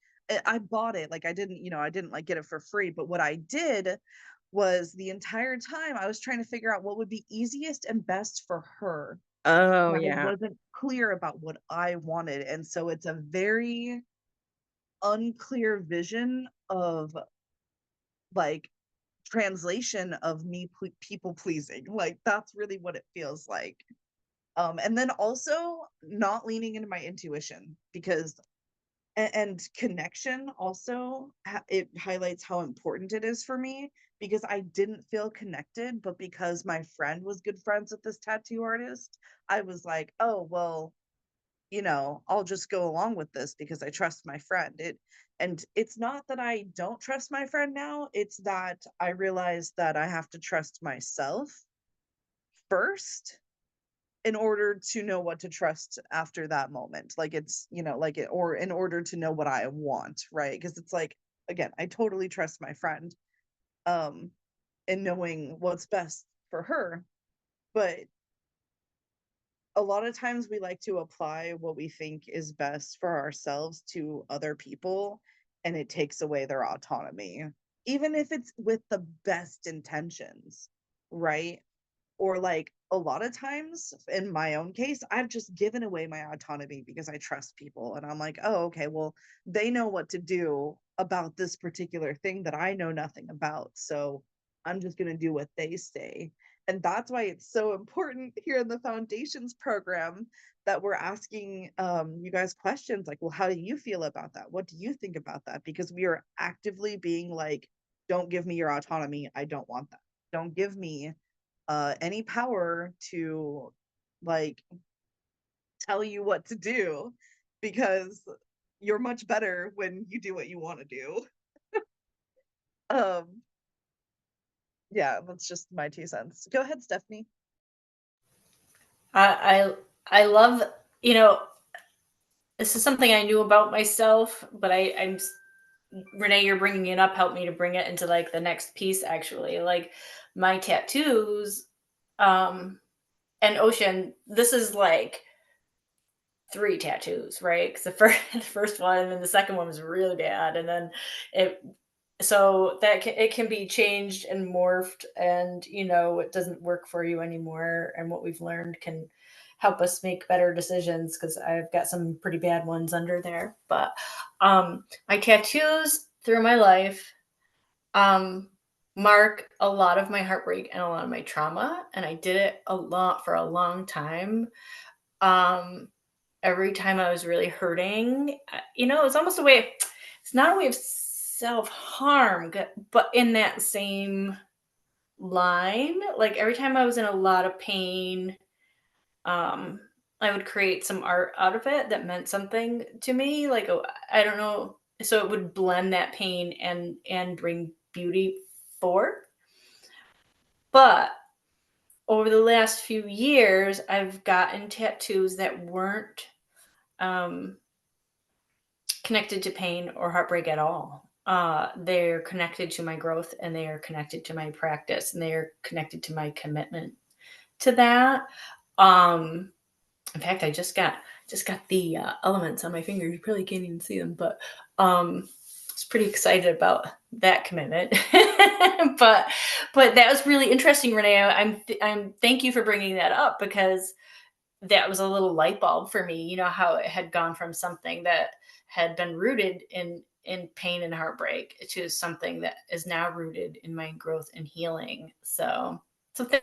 I bought it, like I didn't like get it for free, but what I did was the entire time I was trying to figure out what would be easiest and best for her. Oh I yeah. wasn't clear about what I wanted, and so it's a very unclear vision of like translation of me people pleasing. Like that's really what it feels like. And then also not leaning into my intuition because and connection also it highlights how important it is for me because I didn't feel connected, but because my friend was good friends with this tattoo artist, I was like, oh well, I'll just go along with this because I trust my friend. And it's not that I don't trust my friend now, it's that I realize that I have to trust myself first in order to know what to trust after that moment. Like it's, like it, or in order to know what I want, right? Because it's like, again, I totally trust my friend um in knowing what's best for her, but a lot of times we like to apply what we think is best for ourselves to other people, and it takes away their autonomy, even if it's with the best intentions, right? Or like a lot of times in my own case, I've just given away my autonomy because I trust people. And I'm like, oh, okay, well, they know what to do about this particular thing that I know nothing about. So I'm just going to do what they say. And that's why it's so important here in the foundations program that we're asking you guys questions like, well, how do you feel about that? What do you think about that? Because we are actively being like, don't give me your autonomy. I don't want that. Don't give me any power to like tell you what to do because you're much better when you do what you want to do. um yeah, that's just my 2 cents. Go ahead, Stephanie. I love, you know, this is something I knew about myself, but I'm Renee, you're bringing it up, helped me to bring it into like the next piece actually. Like my tattoos, and Ocean, this is like 3 tattoos, right? Because the first one and then the second one was really bad, and then it so that it can be changed and morphed, and it doesn't work for you anymore. And what we've learned can help us make better decisions because I've got some pretty bad ones under there. But my tattoos through my life um, mark a lot of my heartbreak and a lot of my trauma, and I did it a lot for a long time. Um, every time I was really hurting, it's almost a way. It's not a way of self-harm, but in that same line, like every time I was in a lot of pain, um, I would create some art out of it that meant something to me. Like, oh, I don't know, so it would blend that pain and bring beauty forth. But over the last few years, I've gotten tattoos that weren't um, connected to pain or heartbreak at all. They're connected to my growth, and they are connected to my practice, and they are connected to my commitment to that. Um, In fact, I just got the elements on my fingers. You probably can't even see them, but I was pretty excited about that commitment. but that was really interesting, Renee. I'm thank you for bringing that up, because that was a little light bulb for me. You know, how it had gone from something that had been rooted in pain and heartbreak to something that is now rooted in my growth and healing. So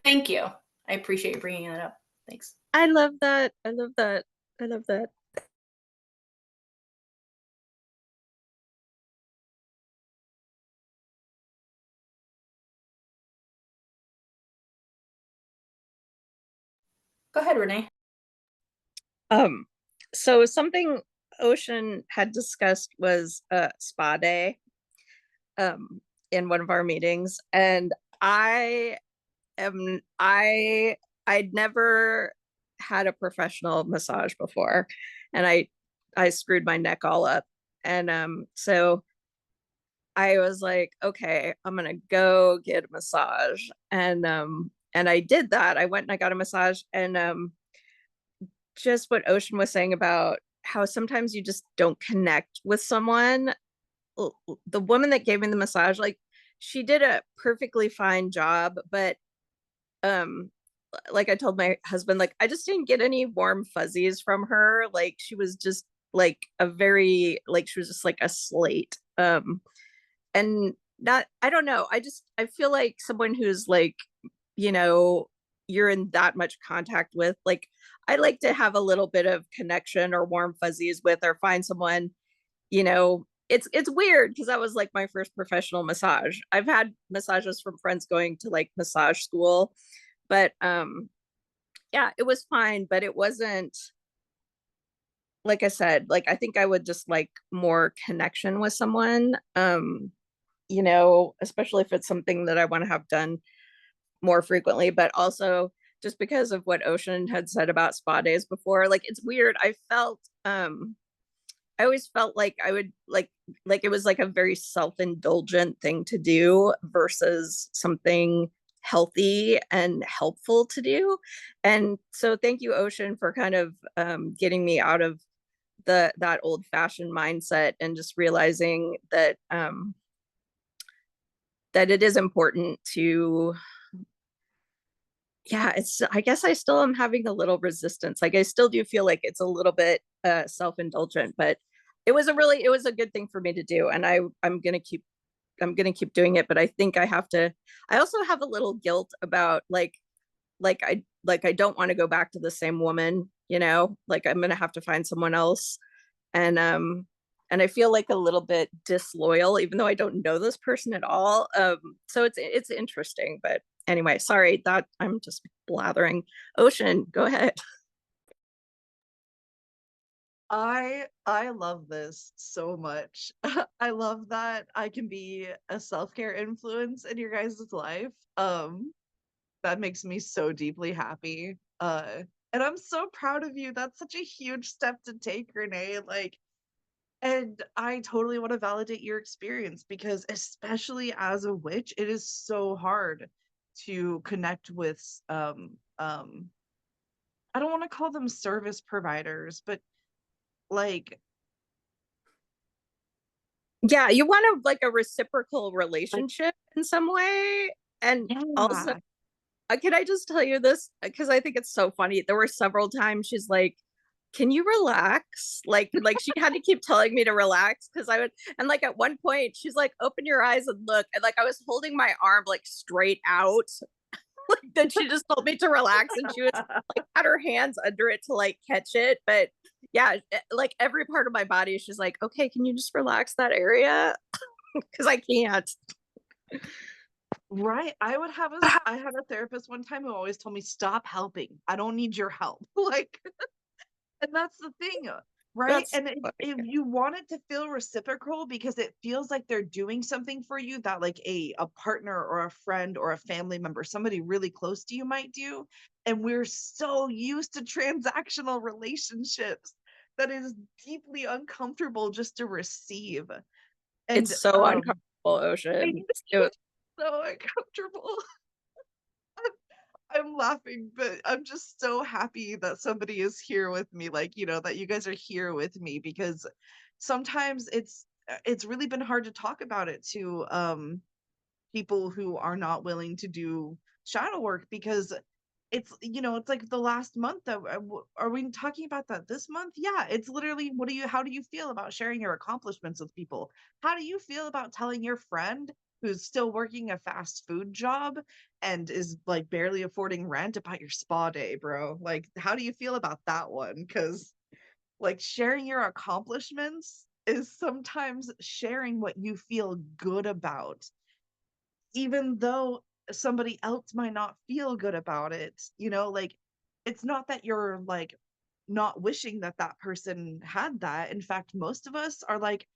thank you. I appreciate you bringing that up. Thanks. I love that. I love that. I love that. Go ahead, Renee. So something Ocean had discussed was spa day in one of our meetings, and I'd never had a professional massage before, and I screwed my neck all up, and so I was like, okay, I'm gonna go get a massage, and I did that. I went and I got a massage, and just what Ocean was saying about how sometimes you just don't connect with someone. The woman that gave me the massage, like, she did a perfectly fine job, but um like I told my husband, like, I just didn't get any warm fuzzies from her. Like, she was just like a very, like, she was just like a slate. And not, I don't know, I feel like someone who's like, you know, you're in that much contact with, like, I like to have a little bit of connection or warm fuzzies with, or find someone, you know. It's weird because that was like my first professional massage. I've had massages from friends going to like massage school, but yeah, it was fine, but it wasn't, like I said, like, I think I would just like more connection with someone, you know, especially if it's something that I want to have done more frequently. But also, just because of what Ocean had said about spa days before, like, it's weird. I always felt like I would like it was like a very self-indulgent thing to do versus something healthy and helpful to do. And so thank you, Ocean, for kind of getting me out of that old-fashioned mindset, and just realizing that that it is important to, yeah, it's, I guess I still am having a little resistance. Like, I still do feel like it's a little bit self-indulgent, but it was a good thing for me to do, and I'm gonna keep doing it. But I think I have to, I also have a little guilt about I don't want to go back to the same woman, you know, like, I'm gonna have to find someone else. And I feel like a little bit disloyal, even though I don't know this person at all. So it's interesting. But anyway, sorry that I'm just blathering. Ocean, go ahead. I love this so much. I love that I can be a self-care influence in your guys' life. That makes me so deeply happy. And I'm so proud of you. That's such a huge step to take, Renee. Like, and I totally want to validate your experience, because especially as a witch, it is so hard to connect with I don't want to call them service providers, but like, Yeah, you want like a reciprocal relationship in some way. And also, yeah. can I just tell you this? Because I think it's so funny. There were several times she's like, can you relax? Like she had to keep telling me to relax, because I would, and like at one point she's like, open your eyes and look. And like I was holding my arm like straight out. Like, then she just told me to relax, and she was like had her hands under it to like catch it. But yeah, like every part of my body, she's like, okay, can you just relax that area? Because I can't. Right. I had a therapist one time who always told me, stop helping. I don't need your help. Like, and that's the thing, right? That's And if you want it to feel reciprocal, because it feels like they're doing something for you that like a partner or a friend or a family member, somebody really close to you might do. And we're so used to transactional relationships that it is deeply uncomfortable just to receive. And it's so uncomfortable, I Ocean. know, It was, so uncomfortable. I I'm laughing, but I'm just so happy that somebody is here with me, like, you know, that you guys are here with me, because sometimes it's really been hard to talk about it to people who are not willing to do shadow work, because it's, you know, it's like the last month that are we talking about that this month? Yeah, it's literally, how do you feel about sharing your accomplishments with people? How do you feel about telling your friend who's still working a fast food job and is like barely affording rent about your spa day, bro? Like, how do you feel about that one? Because like sharing your accomplishments is sometimes sharing what you feel good about, even though somebody else might not feel good about it. You know, like, it's not that you're like not wishing that that person had that. In fact, most of us are like,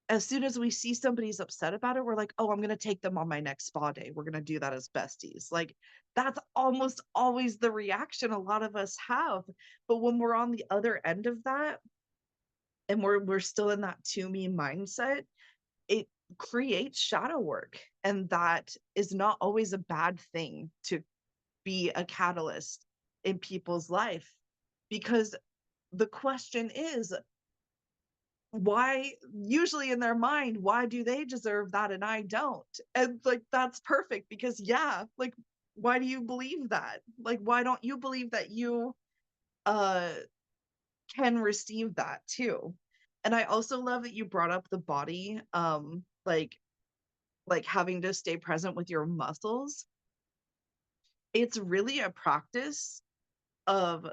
as soon as we see somebody's upset about it, we're like, oh, I'm going to take them on my next spa day. We're going to do that as besties. Like, that's almost always the reaction a lot of us have. But when we're on the other end of that, and we're still in that to me mindset, it creates shadow work. And that is not always a bad thing, to be a catalyst in people's life. Because the question is, why, usually in their mind, why do they deserve that and I don't? And like, that's perfect, because yeah, like, why do you believe that? Like, why don't you believe that you uh can receive that too? And I also love that you brought up the body, like having to stay present with your muscles. It's really a practice of,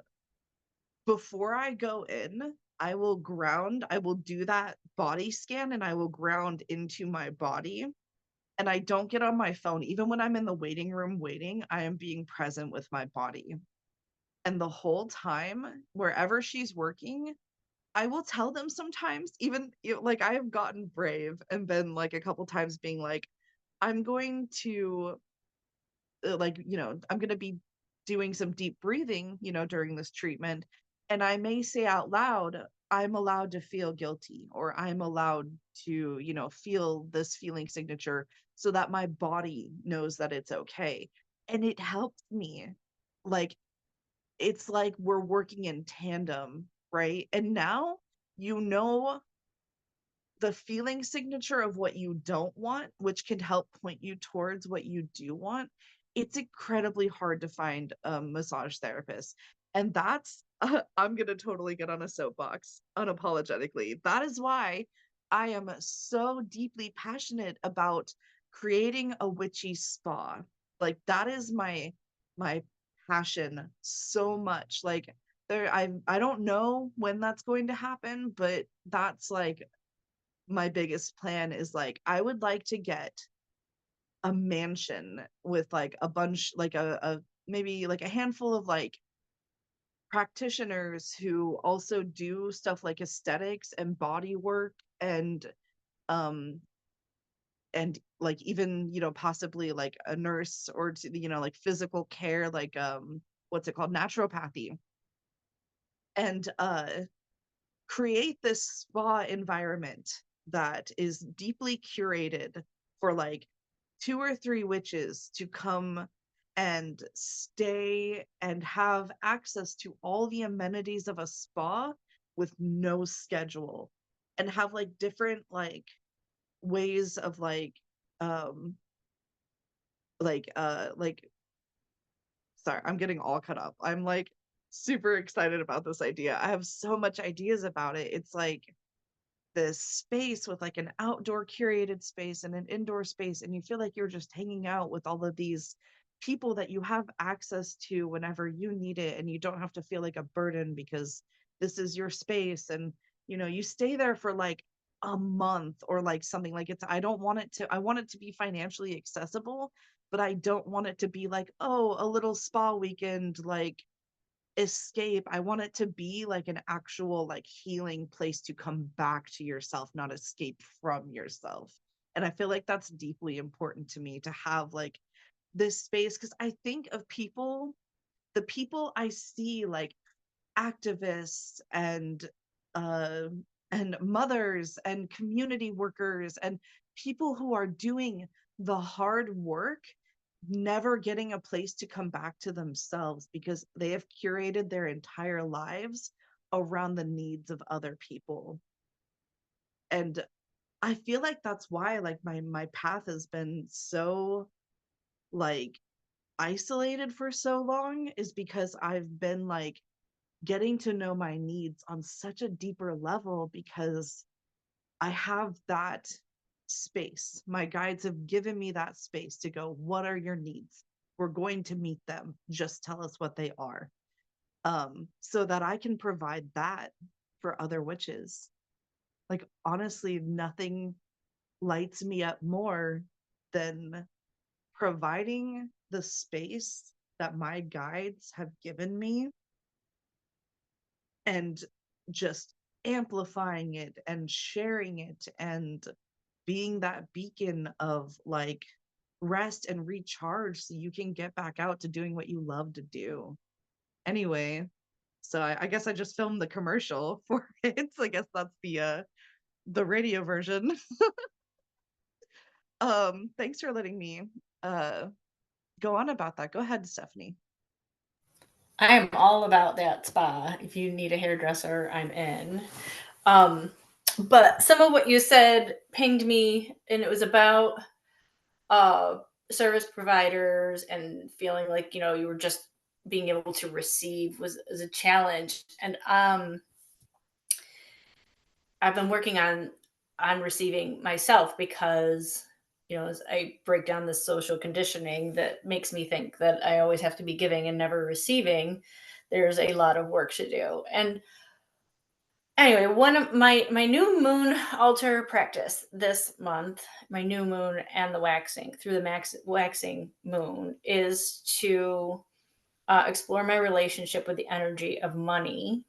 before I go in, I will ground, I will do that body scan, and I will ground into my body. And I don't get on my phone. Even when I'm in the waiting room waiting, I am being present with my body. And the whole time, wherever she's working, I will tell them sometimes, even like, I have gotten brave and been like a couple times being like, I'm going to like, you know, I'm going to be doing some deep breathing, you know, during this treatment. And I may say out loud, I'm allowed to feel guilty, or I'm allowed to, you know, feel this feeling signature, so that my body knows that it's okay. And it helps me. Like, it's like we're working in tandem, right? And now, you know, the feeling signature of what you don't want, which can help point you towards what you do want. It's incredibly hard to find a massage therapist. And that's, I'm going to totally get on a soapbox unapologetically. That is why I am so deeply passionate about creating a witchy spa. Like, that is my passion so much. Like, I don't know when that's going to happen, but that's like my biggest plan. Is like, I would like to get a mansion with like a bunch, like a maybe like a handful of like practitioners who also do stuff like aesthetics and body work, um and like, even, you know, possibly like a nurse, or to, you know, like physical care, like what's it called, naturopathy. And create this spa environment that is deeply curated for like 2 or 3 witches to come and stay and have access to all the amenities of a spa with no schedule, and have like different like ways of um like, sorry, I'm getting all cut up. I'm like super excited about this idea. I have so much ideas about it. It's like this space with like an outdoor curated space and an indoor space, and you feel like you're just hanging out with all of these people that you have access to whenever you need it, and you don't have to feel like a burden, because this is your space. And you know, you stay there for like a month or like something. Like, it's, I want it to be financially accessible, but I don't want it to be like, oh, a little spa weekend, like escape. I want it to be like an actual like healing place to come back to yourself, not escape from yourself. And I feel like that's deeply important to me, to have like this space, because I think of people, the people I see, like activists uh and mothers and community workers and people who are doing the hard work, never getting a place to come back to themselves because they have curated their entire lives around the needs of other people. And I feel like that's why like my path has been so like isolated for so long, is because I've been like getting to know my needs on such a deeper level because I have that space. My guides have given me that space to go, what are your needs? We're going to meet them. Just tell us what they are. So that I can provide that for other witches. Like, honestly, nothing lights me up more than providing the space that my guides have given me and just amplifying it and sharing it and being that beacon of like rest and recharge so you can get back out to doing what you love to do. Anyway, so I guess I just filmed the commercial for it. So I guess that's the radio version. Thanks for letting me go on about that. Go ahead, Stephanie. I am all about that spa. If you need a hairdresser, I'm in. But some of what you said pinged me, and it was about uh, service providers and feeling like, you know, you were just being able to receive was a challenge. And I've been working on receiving myself because, you know, as I break down this social conditioning that makes me think that I always have to be giving and never receiving, there's a lot of work to do. And anyway, one of my new moon altar practice this month, my new moon and the waxing through the waxing moon, is to explore my relationship with the energy of money.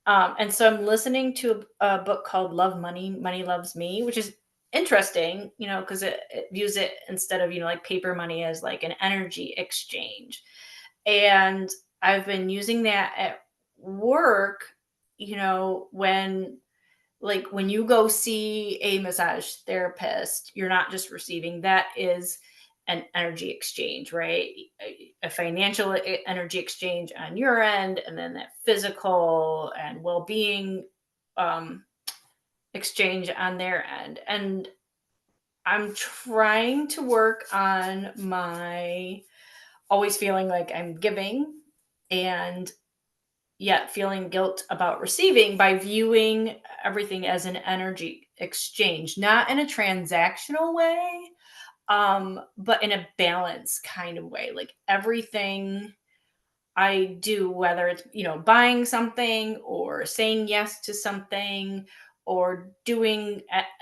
And so I'm listening to a book called Love Money, Money Loves Me, which is interesting, you know, because it views it instead of, you know, like paper money as like an energy exchange. And I've been using that at work, you know, when you go see a massage therapist, you're not just receiving, that is an energy exchange, right? A financial energy exchange on your end, and then that physical and well-being um, exchange on their end. And I'm trying to work on my always feeling like I'm giving and yet feeling guilt about receiving by viewing everything as an energy exchange, not in a transactional way, but in a balance kind of way. Like everything I do, whether it's, you know, buying something or saying yes to something or doing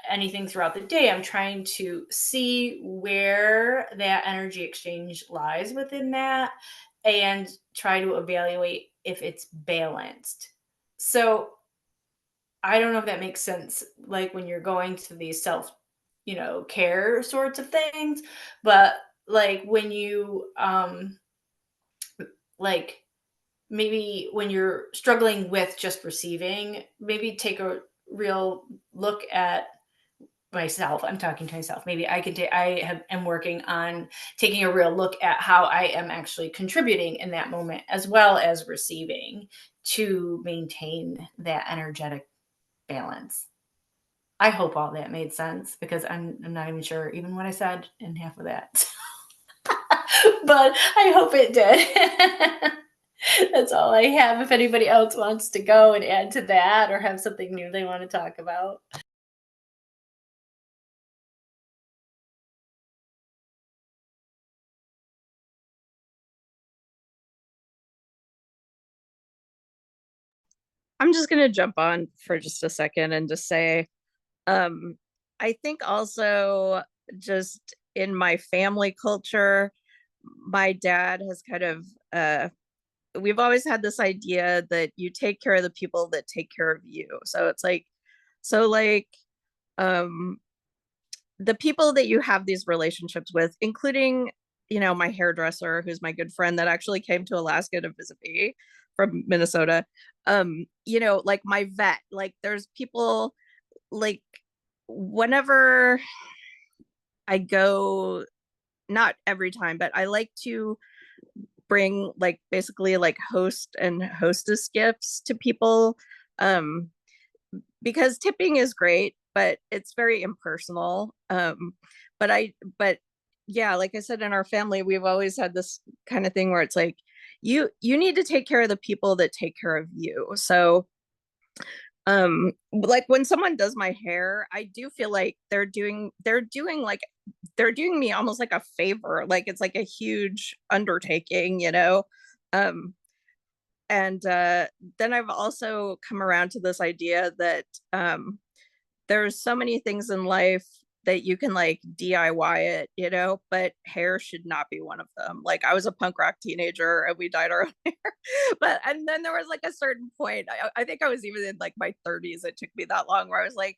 anything throughout the day, I'm trying to see where that energy exchange lies within that and try to evaluate if it's balanced. So I don't know if that makes sense, like when you're going to these self, you know, care sorts of things, but like when you like maybe when you're struggling with just receiving, maybe take a real look at myself. I'm talking to myself. Maybe I can take, am working on taking a real look at how I am actually contributing in that moment as well as receiving to maintain that energetic balance. I hope all that made sense because I'm not even sure even what I said in half of that. But I hope it did. That's all I have. If anybody else wants to go and add to that or have something new they want to talk about. I'm just going to jump on for just a second and just say, I think also just in my family culture, my dad has kind of, we've always had this idea that you take care of the people that take care of you. So it's like, um, the people that you have these relationships with, including, you know, my hairdresser, who's my good friend that actually came to Alaska to visit me from Minnesota. You know, like my vet, like there's people like whenever I go not every time, but I like to bring like basically like host and hostess gifts to people, because tipping is great, but it's very impersonal. But yeah, like I said, in our family, we've always had this kind of thing where it's like, you need to take care of the people that take care of you. So like when someone does my hair, I do feel like they're doing me almost like a favor, like it's like a huge undertaking, you know. um and then I've also come around to this idea that there's so many things in life that you can like DIY it, you know, but hair should not be one of them. Like I was a punk rock teenager and we dyed our own hair. But and then there was like a certain point, I think I was even in like my 30s, it took me that long, where I was like,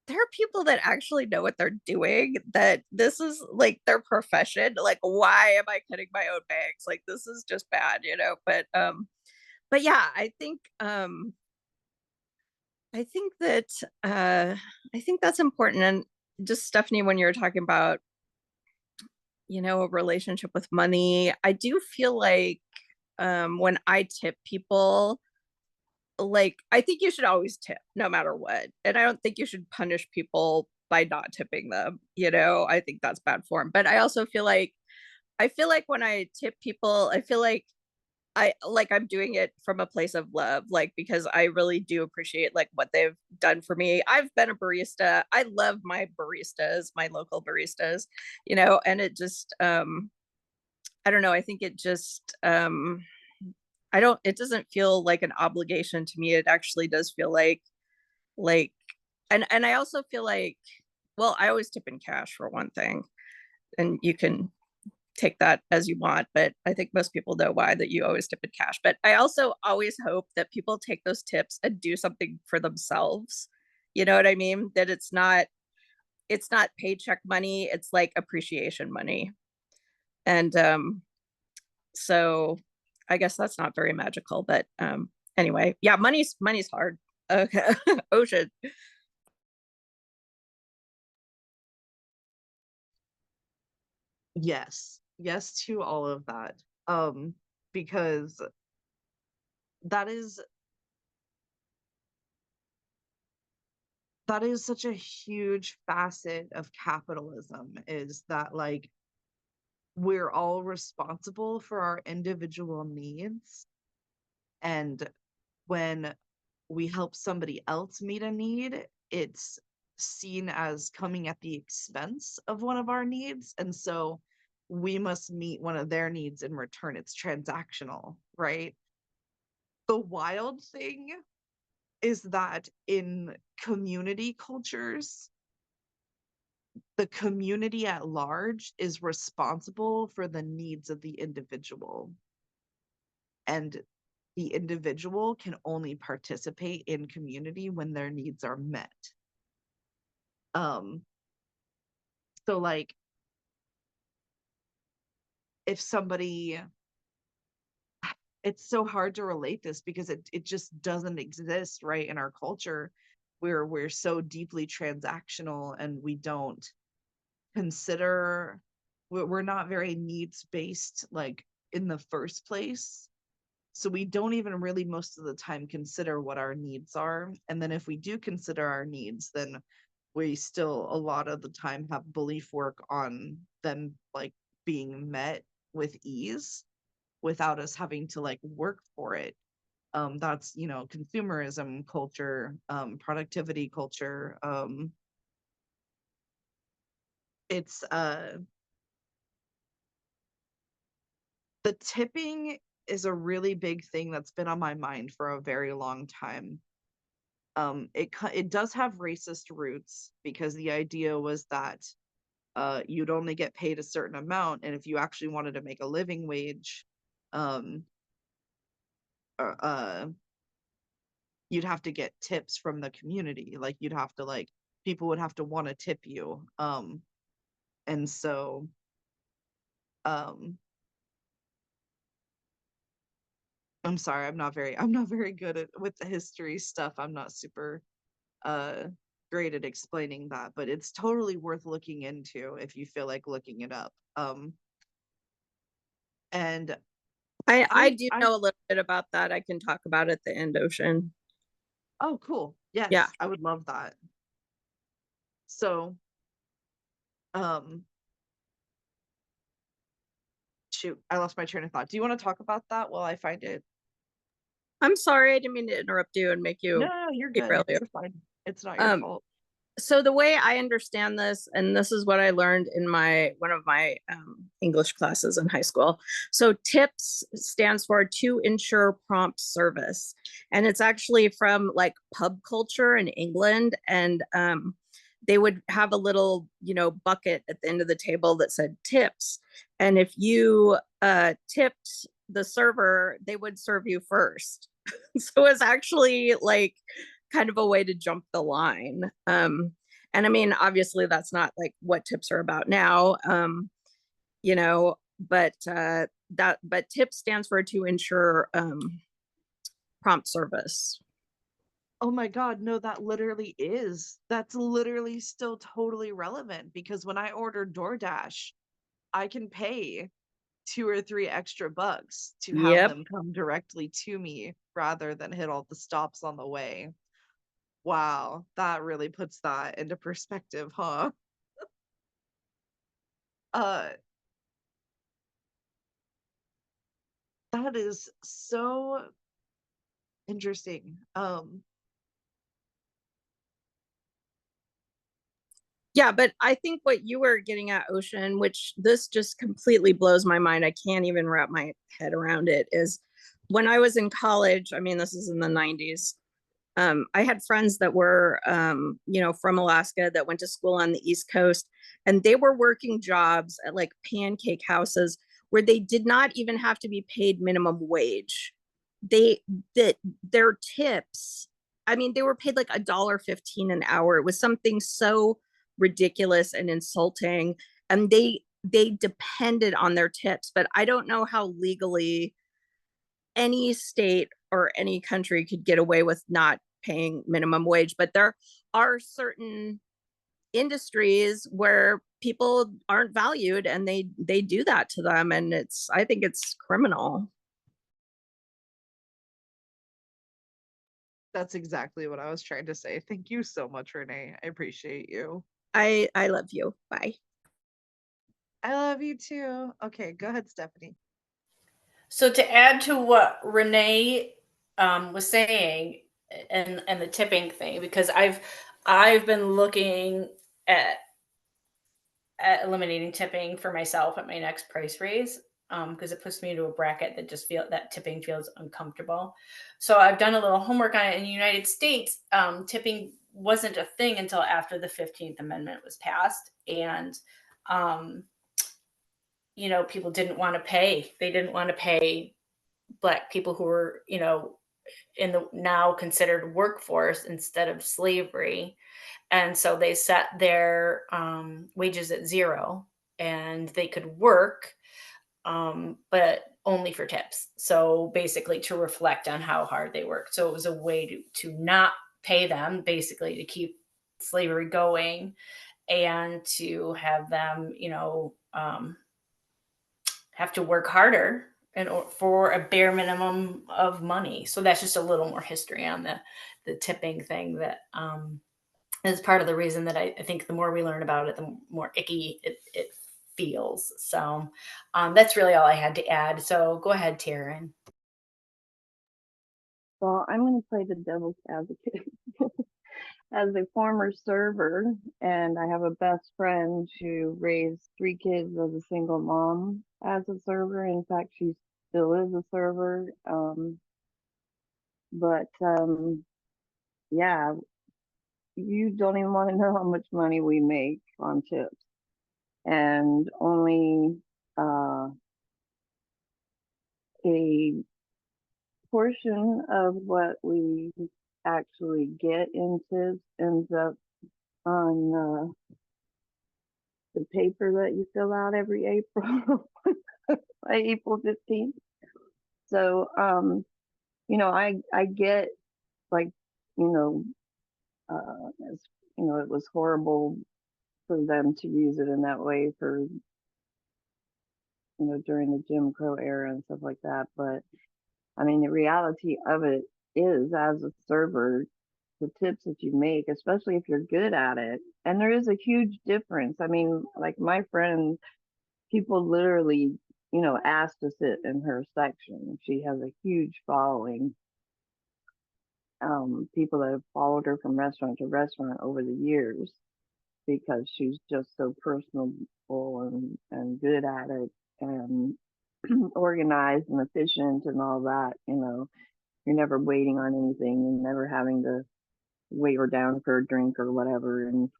there are people that actually know what they're doing, that this is like their profession. Like, why am I cutting my own bangs? Like this is just bad, you know. But yeah, I think that I think that's important. And just Stephanie, when you're talking about, you know, a relationship with money, I do feel like when I tip people, like I think you should always tip no matter what. And I don't think you should punish people by not tipping them, you know. I think that's bad form. But I also feel like when I tip people, I feel like I'm doing it from a place of love, like because I really do appreciate like what they've done for me. I've been a barista. I love my baristas, my local baristas, you know, and it just I don't know, I think it just I don't it doesn't feel like an obligation to me. It actually does feel like and I also feel like, well, I always tip in cash for one thing, and you can take that as you want, but I think most people know why, that you always tip in cash. But I also always hope that people take those tips and do something for themselves. You know what I mean? That it's not paycheck money, it's like appreciation money. And so I guess that's not very magical, but anyway, yeah, money's hard. Okay. Ocean. Yes. Yes to all of that. Because that is such a huge facet of capitalism, is that like we're all responsible for our individual needs, and when we help somebody else meet a need, it's seen as coming at the expense of one of our needs. And so we must meet one of their needs in return. It's transactional, right? The wild thing is that in community cultures, the community at large is responsible for the needs of the individual. And the individual can only participate in community when their needs are met. Um, so like if somebody, it's so hard to relate this because it just doesn't exist, right? In our culture, we're so deeply transactional, and we don't consider, we're not very needs based, like in the first place. So we don't even really most of the time consider what our needs are. And then if we do consider our needs, then we still a lot of the time have belief work on them like being met with ease without us having to like work for it. That's, you know, consumerism culture, productivity culture. It's The tipping is a really big thing that's been on my mind for a very long time. It does have racist roots, because the idea was that you'd only get paid a certain amount, and if you actually wanted to make a living wage, um, uh, uh, you'd have to get tips from the community. Like you'd have to like people would have to want to tip you. And so um, I'm sorry, I'm not very good at with the history stuff. I'm not super uh great at explaining that, but it's totally worth looking into if you feel like looking it up. And I do I know a little bit about that. I can talk about it at the end, Ocean. oh, cool. Yes, Yeah. I would love that. So, um, shoot, I lost my train of thought. Do you want to talk about that while I find it? I'm sorry, I didn't mean to interrupt you and make you No, you're good. derail you. You're fine. It's not your fault. So the way I understand this, and this is what I learned in one of my English classes in high school. So TIPS stands for to ensure prompt service, and it's actually from like pub culture in England, and they would have a little, bucket at the end of the table that said tips, and if you tipped the server, they would serve you first. So it's actually like kind of a way to jump the line. And I mean, obviously that's not like what tips are about now, but TIP stands for to ensure prompt service. Oh my God, no, that's literally still totally relevant, because when I order DoorDash, I can pay $2 or $3 extra bucks to have Yep. them come directly to me rather than hit all the stops on the way. Wow, that really puts that into perspective, huh? That is so interesting. Yeah, but I think what you were getting at, Ocean, which this just completely blows my mind, I can't even wrap my head around it, is when I was in college, I mean, this is in the 90s, I had friends that were, from Alaska that went to school on the East Coast, and they were working jobs at like pancake houses where they did not even have to be paid minimum wage. Their tips, I mean, they were paid like $1.15 an hour. It was something so ridiculous and insulting, and they depended on their tips. But I don't know how legally any state or any country could get away with not paying minimum wage, but there are certain industries where people aren't valued and they do that to them, and I think it's criminal. That's exactly what I was trying to say. Thank you so much, Renee. I appreciate you. I love you. Bye. I love you too. Okay, go ahead, Stephanie. So to add to what Renee was saying, and the tipping thing, because I've been looking at eliminating tipping for myself at my next price raise, because it puts me into a bracket that tipping feels uncomfortable. So I've done a little homework on it. In the United States, tipping wasn't a thing until after the 15th Amendment was passed, and people didn't want to pay. They didn't want to pay Black people who were, in the now considered workforce instead of slavery. And so they set their wages at zero, and they could work, but only for tips. So basically to reflect on how hard they worked. So it was a way to not pay them, basically to keep slavery going, and to have them, have to work harder for a bare minimum of money. So that's just a little more history on the tipping thing that is part of the reason that I think the more we learn about it, the more icky it feels. So that's really all I had to add. So go ahead, Taryn. Well, I'm going to play the devil's advocate. As a former server, and I have a best friend who raised 3 kids as a single mom as a server. In fact, she still is a server. But yeah, you don't even want to know how much money we make on tips. And only a portion of what we actually get in tips ends up on the paper that you fill out every April by April 15th. So, I get like, as it was horrible for them to use it in that way for, during the Jim Crow era and stuff like that. But I mean, the reality of it is, as a server, the tips that you make, especially if you're good at it, and there is a huge difference. I mean, like my friend, people literally, ask to sit in her section. She has a huge following. People that have followed her from restaurant to restaurant over the years because she's just so personable and good at it and organized and efficient and all that. You're never waiting on anything and never having to wait her down for a drink or whatever. And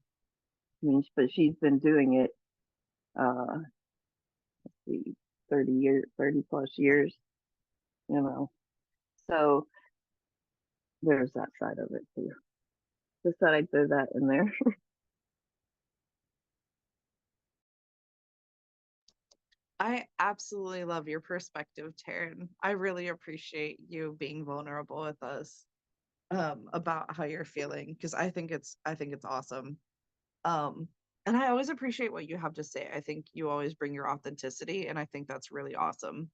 I mean, but she's been doing it, let's see, 30 plus years, So there's that side of it too. Just thought I'd throw that in there. I absolutely love your perspective, Taryn. I really appreciate you being vulnerable with us about how you're feeling, because I think it's awesome. And I always appreciate what you have to say. I think you always bring your authenticity, and I think that's really awesome.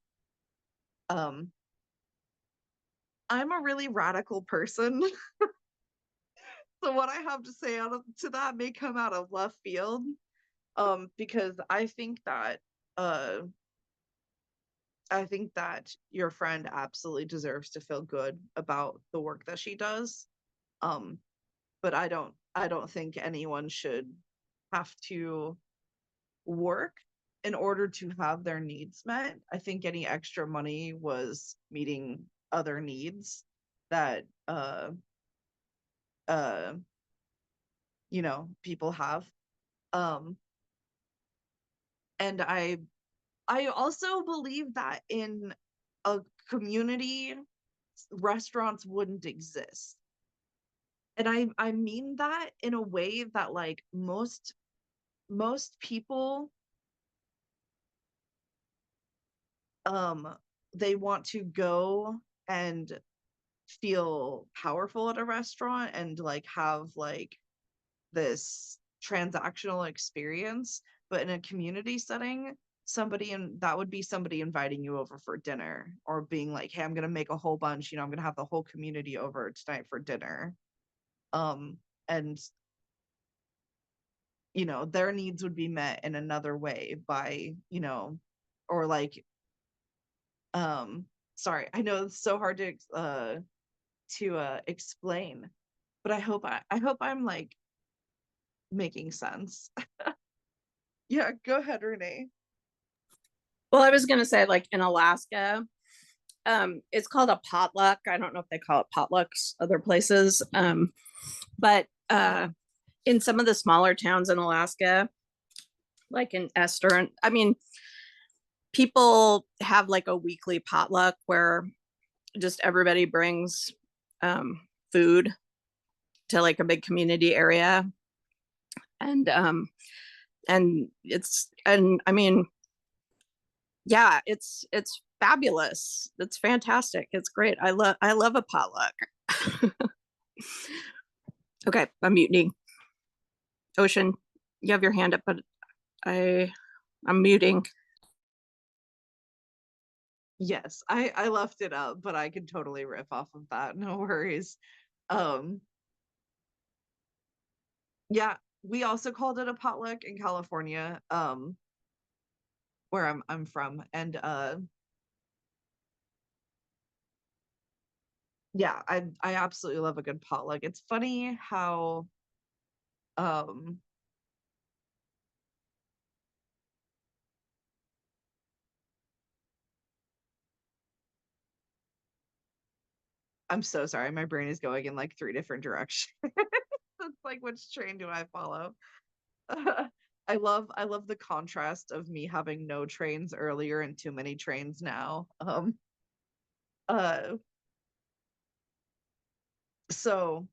I'm a really radical person. So what I have to say to that may come out of left field, because I think that your friend absolutely deserves to feel good about the work that she does. But I don't think anyone should have to work in order to have their needs met. I think any extra money was meeting other needs that people have. And I also believe that in a community, restaurants wouldn't exist. And I mean that in a way that, like, most people, they want to go and feel powerful at a restaurant and like have like this transactional experience. But in a community setting, that would be somebody inviting you over for dinner, or being like, hey, I'm gonna make a whole bunch, I'm gonna have the whole community over tonight for dinner. And their needs would be met in another way by, or like, sorry, I know it's so hard to explain, but I hope I'm like making sense. Yeah, go ahead, Renee. Well, I was going to say, like, in Alaska, it's called a potluck. I don't know if they call it potlucks other places. But in some of the smaller towns in Alaska, like in Esther, I mean, people have like a weekly potluck where just everybody brings food to like a big community area. And I mean, yeah, it's fabulous. It's fantastic. It's great. I love a potluck. Okay, I'm muting. Ocean, you have your hand up, but I'm muting. Yes, I left it up, but I can totally riff off of that. No worries. Yeah, we also called it a potluck in California, where I'm from. And yeah, I absolutely love a good potluck. It's funny how I'm so sorry, my brain is going in like 3 different directions. It's like, which train do I follow? I love the contrast of me having no trains earlier and too many trains now. So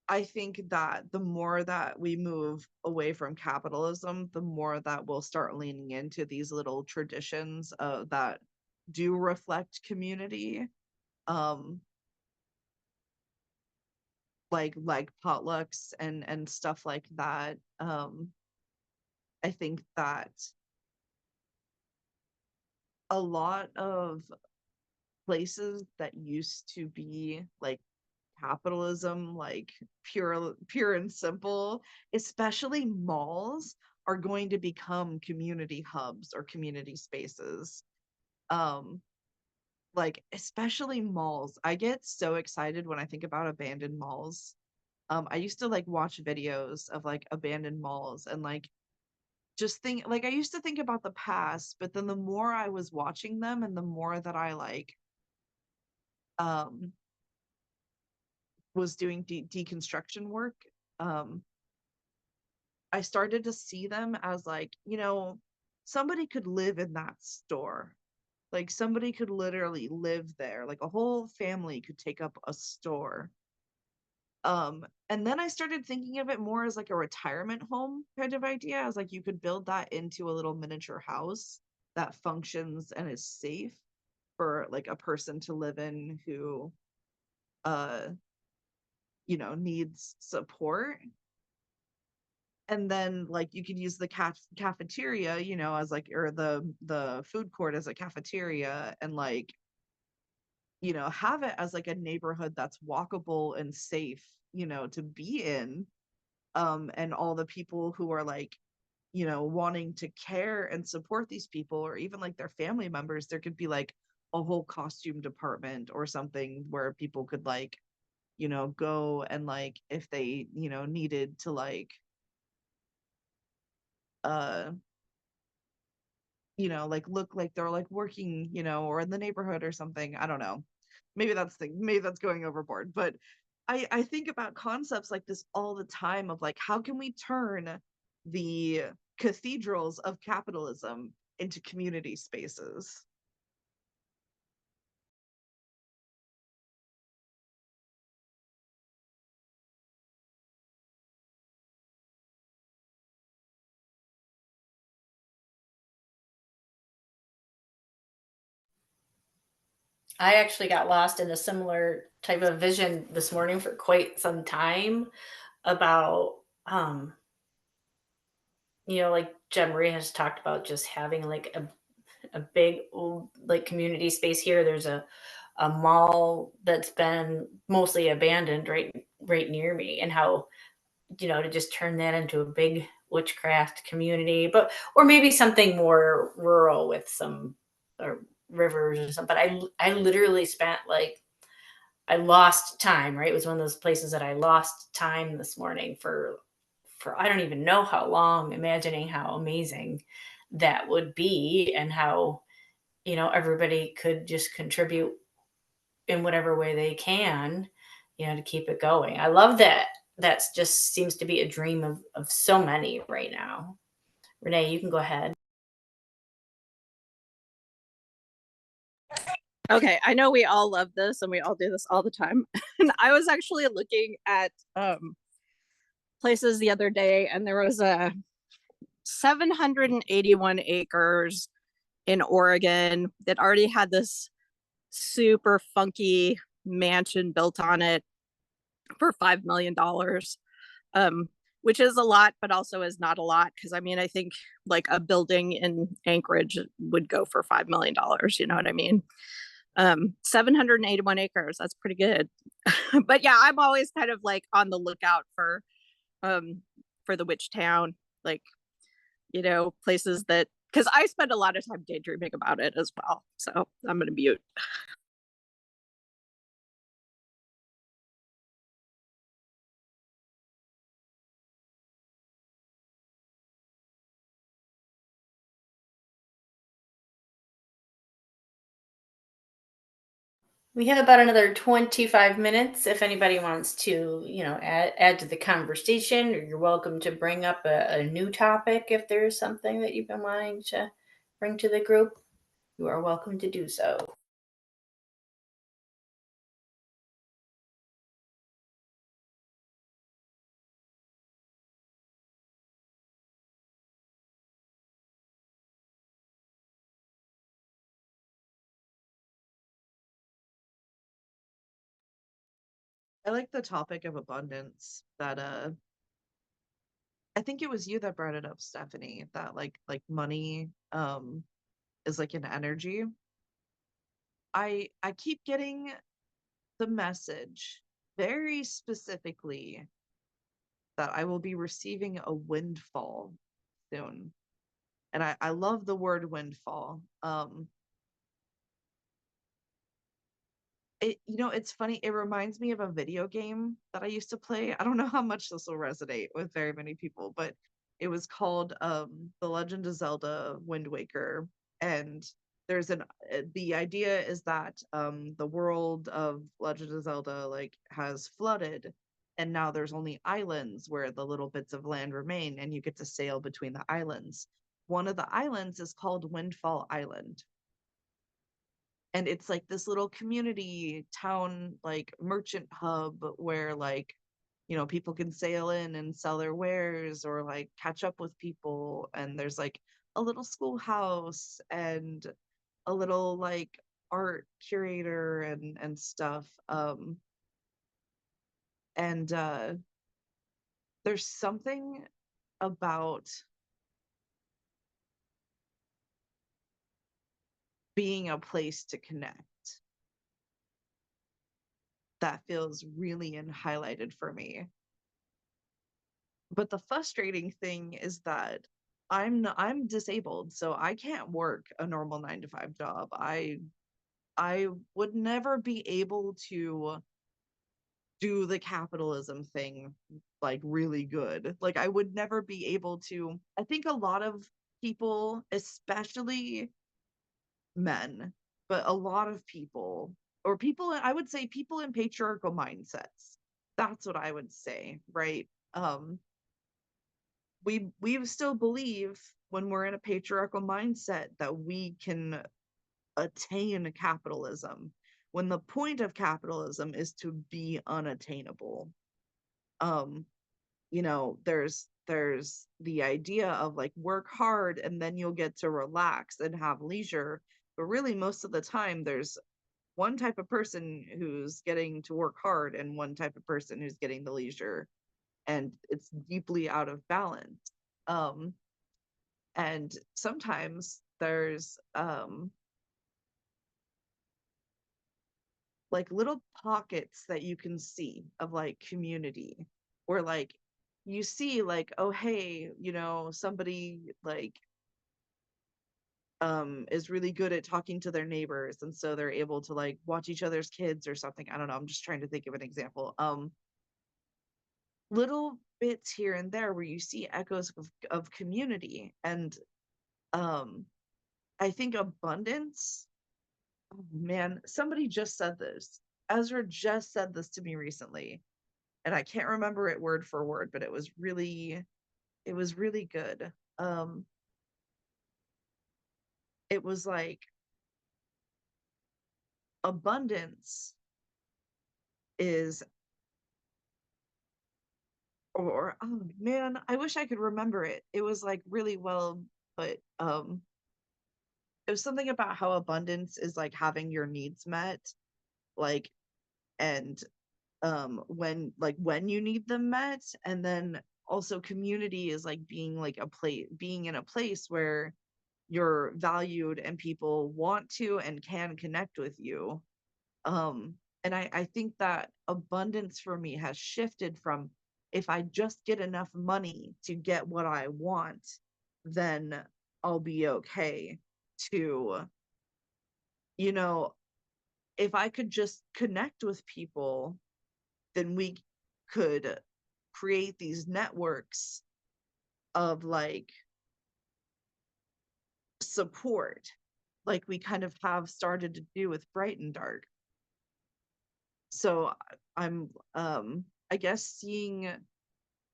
I think that the more that we move away from capitalism, the more that we'll start leaning into these little traditions that do reflect community. like potlucks and stuff like that. I think that a lot of places that used to be like capitalism, like pure and simple, especially malls, are going to become community hubs or community spaces. Um, like especially malls. I get so excited when I think about abandoned malls. I used to like watch videos of like abandoned malls and like just think like I used to think about the past, but then the more I was watching them and the more that I like um was doing deconstruction work, um I started to see them as like, somebody could live in that store. Like somebody could literally live there. Like a whole family could take up a store. And then I started thinking of it more as like a retirement home kind of idea. As like you could build that into a little miniature house that functions and is safe for like a person to live in who uh needs support. And then like you could use the cafeteria, as like, or the food court as a cafeteria, and like have it as like a neighborhood that's walkable and safe, to be in. And all the people who are like, wanting to care and support these people, or even like their family members, there could be like a whole costume department or something where people could like, go and like if they, needed to uh like look like they're like working, or in the neighborhood or something. I don't know. Maybe that's going overboard, but I think about concepts like this all the time of like, how can we turn the cathedrals of capitalism into community spaces? I actually got lost in a similar type of vision this morning for quite some time about, like Jen Marie has talked about just having like a big old like community space here. There's a mall that's been mostly abandoned right near me, and how to just turn that into a big witchcraft community, but or maybe something more rural with some rivers or something. But I literally spent like I lost time. Right, it was one of those places that I lost time this morning for I don't even know how long, imagining how amazing that would be, and how everybody could just contribute in whatever way they can, to keep it going. I love that. That's just seems to be a dream of so many right now. Renee, you can go ahead. Okay, I know we all love this and we all do this all the time. And I was actually looking at places the other day, and there was a 781 acres in Oregon that already had this super funky mansion built on it for $5 million, which is a lot, but also is not a lot. Because I mean, I think like a building in Anchorage would go for $5 million. You know what I mean? 781 acres. That's pretty good. But yeah, I'm always kind of like on the lookout for the witch town, like places that, because I spend a lot of time daydreaming about it as well. So I'm gonna mute. We have about another 25 minutes. If anybody wants to, add to the conversation, or you're welcome to bring up a new topic if there's something that you've been wanting to bring to the group, you are welcome to do so. I like the topic of abundance that I think it was you that brought it up, Stephanie, that like money is like an energy. I keep getting the message very specifically that I will be receiving a windfall soon. And I love the word windfall. It's funny, it reminds me of a video game that I used to play. I don't know how much this will resonate with very many people, but it was called The Legend of Zelda Wind Waker. And the idea is that the world of Legend of Zelda like has flooded, and now there's only islands where the little bits of land remain, and you get to sail between the islands. One of the islands is called Windfall Island, and it's like this little community town like merchant hub where like people can sail in and sell their wares or like catch up with people, and there's like a little schoolhouse and a little like art curator and stuff, and there's something about being a place to connect that feels really highlighted for me. But the frustrating thing is that I'm disabled, so I can't work a normal 9 to 5 job. I would never be able to do the capitalism thing like really good. Like I would never be able to. I think a lot of people, especially men, but a lot of people, or people, I would say people in patriarchal mindsets. That's what I would say, right? We still believe when we're in a patriarchal mindset that we can attain capitalism, when the point of capitalism is to be unattainable. There's the idea of like work hard and then you'll get to relax and have leisure, but really most of the time there's one type of person who's getting to work hard and one type of person who's getting the leisure, and it's deeply out of balance. And sometimes there's like little pockets that you can see of like community, where like you see like, oh hey, somebody like is really good at talking to their neighbors, and so they're able to like watch each other's kids or something. I don't know, I'm just trying to think of an example. Little bits here and there where you see echoes of community. And I think abundance, oh man, somebody just said this. Ezra just said this to me recently, and I can't remember it word for word, but it was really good. It was like abundance is, or oh man, I wish I could remember it. It was like really well, but it was something about how abundance is like having your needs met, like, and when you need them met, and then also community is like being in a place where you're valued and people want to and can connect with you. And I think that abundance for me has shifted from, if I just get enough money to get what I want, then I'll be okay, to, if I could just connect with people, then we could create these networks of like support, like we kind of have started to do with Bright and Dark. So I'm I guess seeing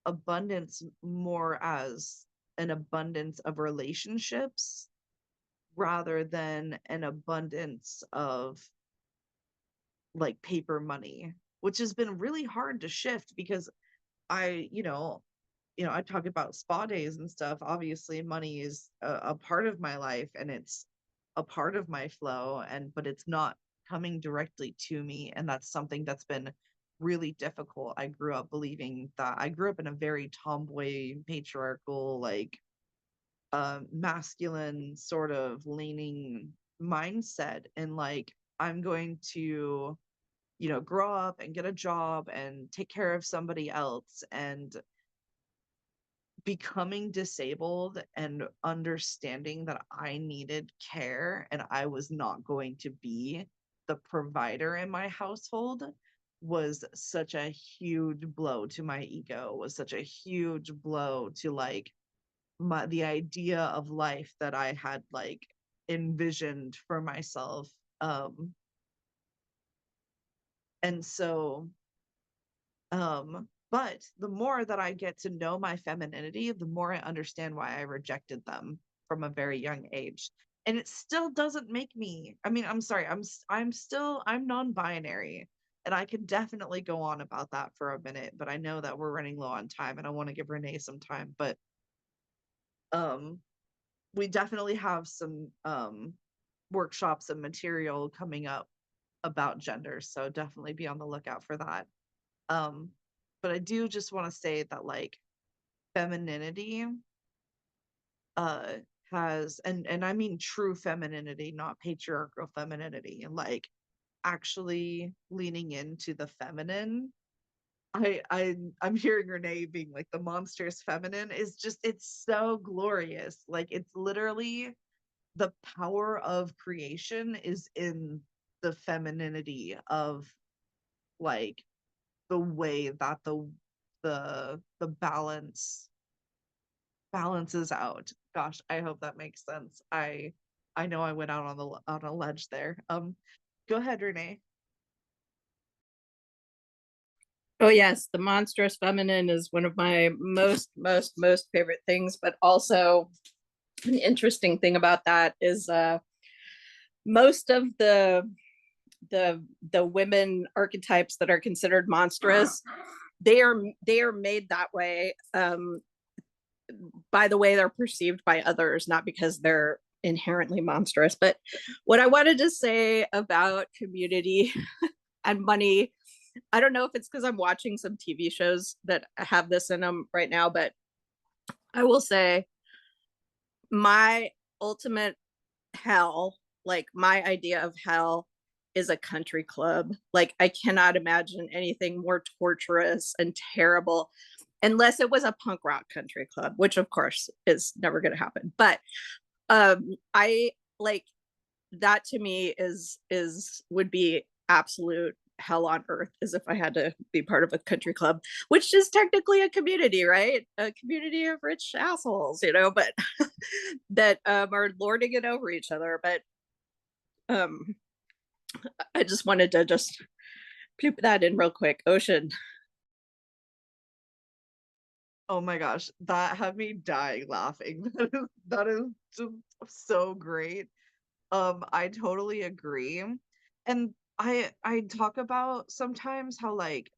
abundance more as an abundance of relationships rather than an abundance of like paper money, which has been really hard to shift because I talk about spa days and stuff. Obviously, money is a part of my life and it's a part of my flow, but it's not coming directly to me. And that's something that's been really difficult. I grew up believing that I grew up in a very tomboy, patriarchal, like masculine sort of leaning mindset, and like I'm going to, you know, grow up and get a job and take care of somebody else. And becoming disabled and understanding that I needed care and I was not going to be the provider in my household was such a huge blow to my ego, was such a huge blow to like the idea of life that I had like envisioned for myself. And so but the more that I get to know my femininity, the more I understand why I rejected them from a very young age. And it still doesn't make me, I mean, I'm sorry, I'm non-binary, and I can definitely go on about that for a minute, but I know that we're running low on time and I want to give Renee some time. But we definitely have some workshops and material coming up about gender, so definitely be on the lookout for that. But I do just want to say that like femininity has, and I mean true femininity, not patriarchal femininity, and like actually leaning into the feminine. I'm hearing Renee being like the monstrous feminine is just, it's so glorious. Like it's literally the power of creation is in the femininity of like the way that the balances out. Gosh, I hope that makes sense. I know I went out on a ledge there. Go ahead, Renee. Oh yes, the monstrous feminine is one of my most favorite things, but also an interesting thing about that is most of the women archetypes that are considered monstrous, they are made that way by the way they're perceived by others, not because they're inherently monstrous. But what I wanted to say about community and money, I don't know if it's because I'm watching some TV shows that have this in them right now, but I will say my ultimate hell, like my idea of hell, is a country club. Like I cannot imagine anything more torturous and terrible unless it was a punk rock country club, which of course is never going to happen. But I like that, to me is would be absolute hell on earth, as if I had to be part of a country club, which is technically a community, right? A community of rich assholes, you know, but that are lording it over each other. But I just wanted to just poop that in real quick. Ocean. Oh my gosh, that had me dying laughing. That is just so great. I totally agree. And I talk about sometimes how like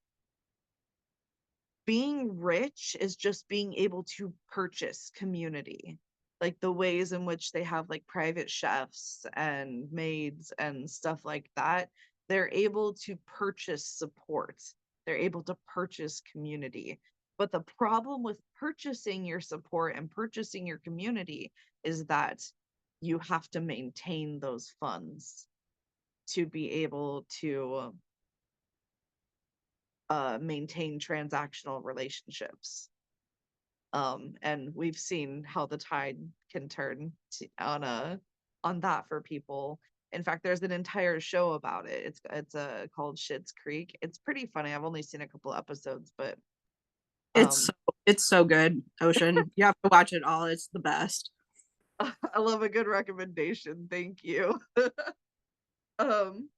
being rich is just being able to purchase community. Like the ways in which they have like private chefs and maids and stuff like that. They're able to purchase support. They're able to purchase community. But the problem with purchasing your support and purchasing your community is that you have to maintain those funds to be able to maintain transactional relationships. And we've seen how the tide can turn on that for people. In fact, there's an entire show about it. It's called Schitt's Creek. It's pretty funny. I've only seen a couple episodes, but It's so good, Ocean. You have to watch it all. It's the best. I love a good recommendation. Thank you. um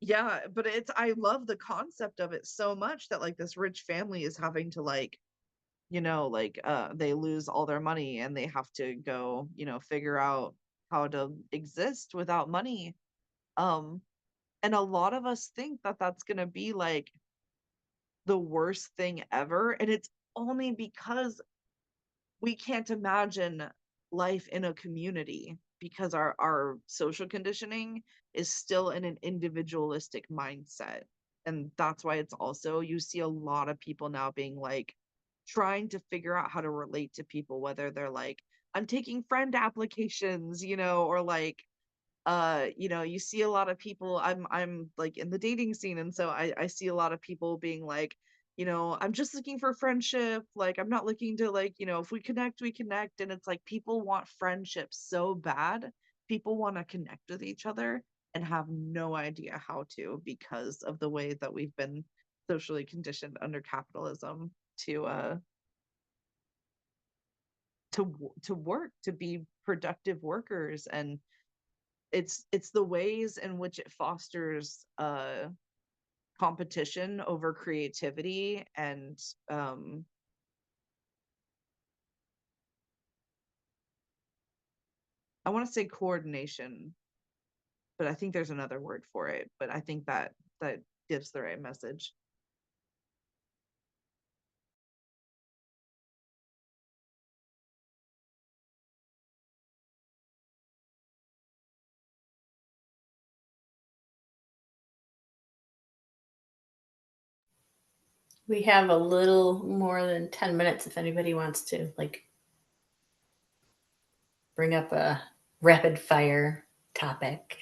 yeah, but I love the concept of it so much that like this rich family is having to like, you know, like they lose all their money and they have to go, you know, figure out how to exist without money. um and a lot of us think that that's going to be like the worst thing ever, and it's only because we can't imagine life in a community because our social conditioning is still in an individualistic mindset. And that's why it's also, you see a lot of people now being like trying to figure out how to relate to people, whether they're like, I'm taking friend applications, or like, you see a lot of people, I'm like in the dating scene, and so I see a lot of people being like, I'm just looking for friendship, like I'm not looking to, like, if we connect, we connect. And it's like people want friendship so bad, people want to connect with each other and have no idea how to, because of the way that we've been socially conditioned under capitalism to work, to be productive workers. And it's the ways in which it fosters competition over creativity and I want to say coordination, but I think there's another word for it, but I think that gives the right message. We have a little more than 10 minutes if anybody wants to bring up a rapid fire topic.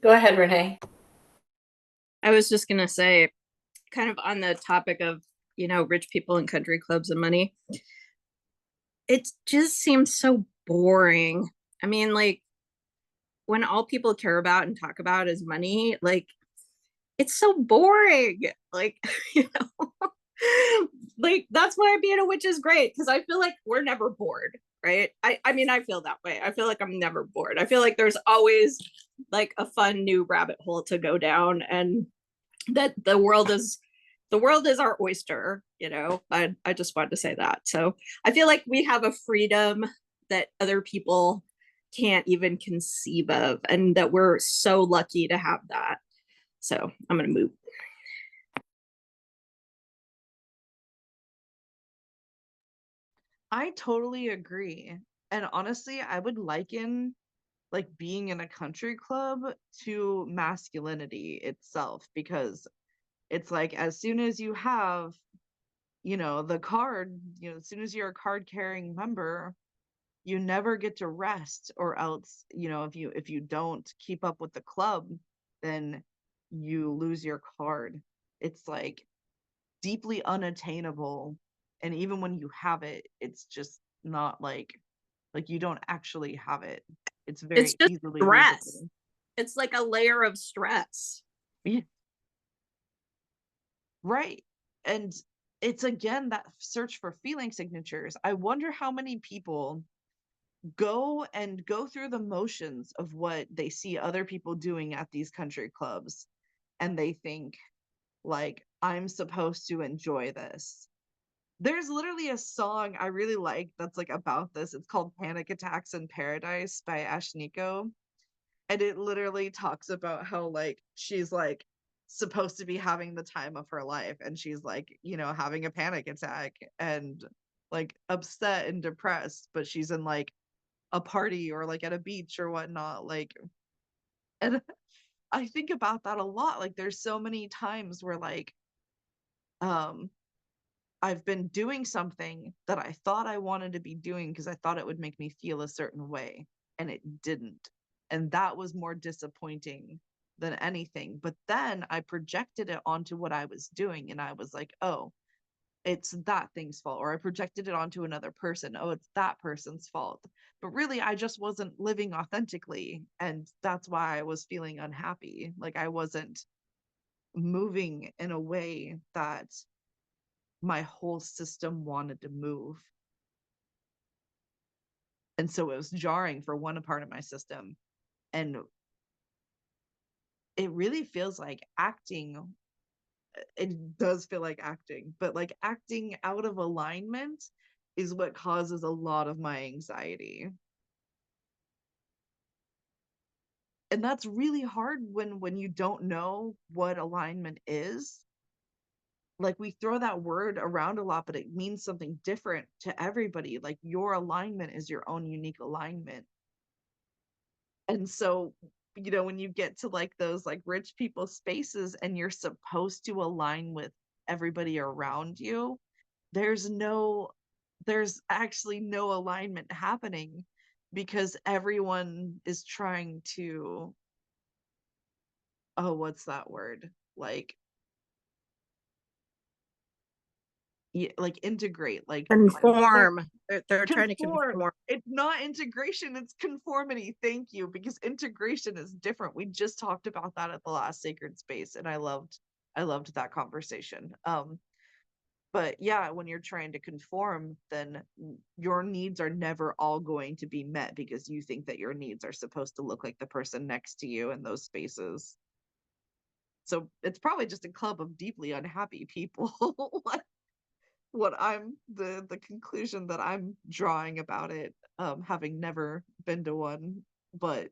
Go ahead, Renee. I was just going to say, kind of on the topic of, rich people and country clubs and money, it just seems so boring. I mean, like, when all people care about and talk about is money, like, it's so boring. Like, like, that's why being a witch is great, because I feel like we're never bored, right? I mean, I feel that way. I feel like I'm never bored. I feel like there's always like a fun new rabbit hole to go down, and that the world is our oyster. I just wanted to say that. So I feel like we have a freedom that other people can't even conceive of, and that we're so lucky to have that. So I'm gonna move. I totally agree. And honestly, I would liken like being in a country club to masculinity itself, because it's like as soon as you have, the card, as soon as you're a card carrying member, you never get to rest, or else, if you don't keep up with the club, then you lose your card. It's like deeply unattainable, and even when you have it, it's just not like you don't actually have it. It's It's very just easily stress. losable. It's like a layer of stress. Yeah. Right. And it's again that search for feeling signatures. I wonder how many people go through the motions of what they see other people doing at these country clubs, and they think like, I'm supposed to enjoy this. There's literally a song I really like that's like about this. It's called Panic Attacks in Paradise by Ashniko. And it literally talks about how like she's like supposed to be having the time of her life, and she's like, having a panic attack and like upset and depressed, but she's in like a party or like at a beach or whatnot. Like, and I think about that a lot. Like there's so many times where like um I've been doing something that I thought I wanted to be doing because I thought it would make me feel a certain way, and it didn't. And that was more disappointing than anything. But then I projected it onto what I was doing, and I was like, oh, it's that thing's fault. Or I projected it onto another person. Oh, it's that person's fault. But really, I just wasn't living authentically. And that's why I was feeling unhappy. Like I wasn't moving in a way that my whole system wanted to move. And so it was jarring for one part of my system. And it really feels like acting. It does feel like acting, but like acting out of alignment is what causes a lot of my anxiety. And that's really hard when you don't know what alignment is. Like, we throw that word around a lot, but it means something different to everybody. Like, your alignment is your own unique alignment. And so, when you get to like those like rich people spaces and you're supposed to align with everybody around you, there's actually no alignment happening, because everyone is trying to, oh, what's that word? Like, yeah, like integrate, like Conform. They're trying to conform. conform. It's not integration, it's conformity. Thank you, because integration is different. We just talked about that at the last sacred space, and I loved that conversation. But yeah, when you're trying to conform, then your needs are never all going to be met, because you think that your needs are supposed to look like the person next to you in those spaces. So it's probably just a club of deeply unhappy people. What I'm the conclusion that I'm drawing about it, having never been to one, but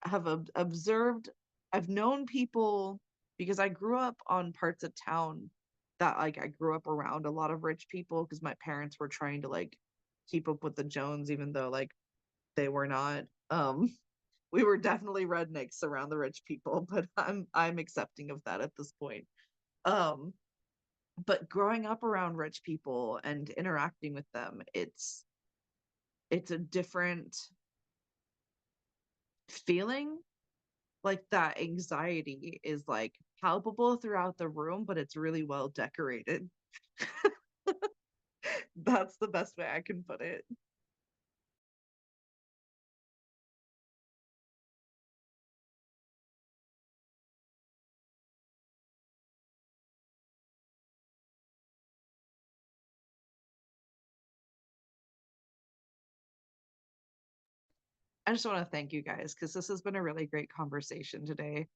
have observed. I've known people, because I grew up on parts of town that, like, I grew up around a lot of rich people, because my parents were trying to like keep up with the Jones, even though like they were not. We were definitely rednecks around the rich people, but I'm accepting of that at this point. Um, but growing up around rich people and interacting with them, it's a different feeling. Like, that anxiety is like palpable throughout the room, but it's really well decorated. That's the best way I can put it. I just want to thank you guys, because this has been a really great conversation today.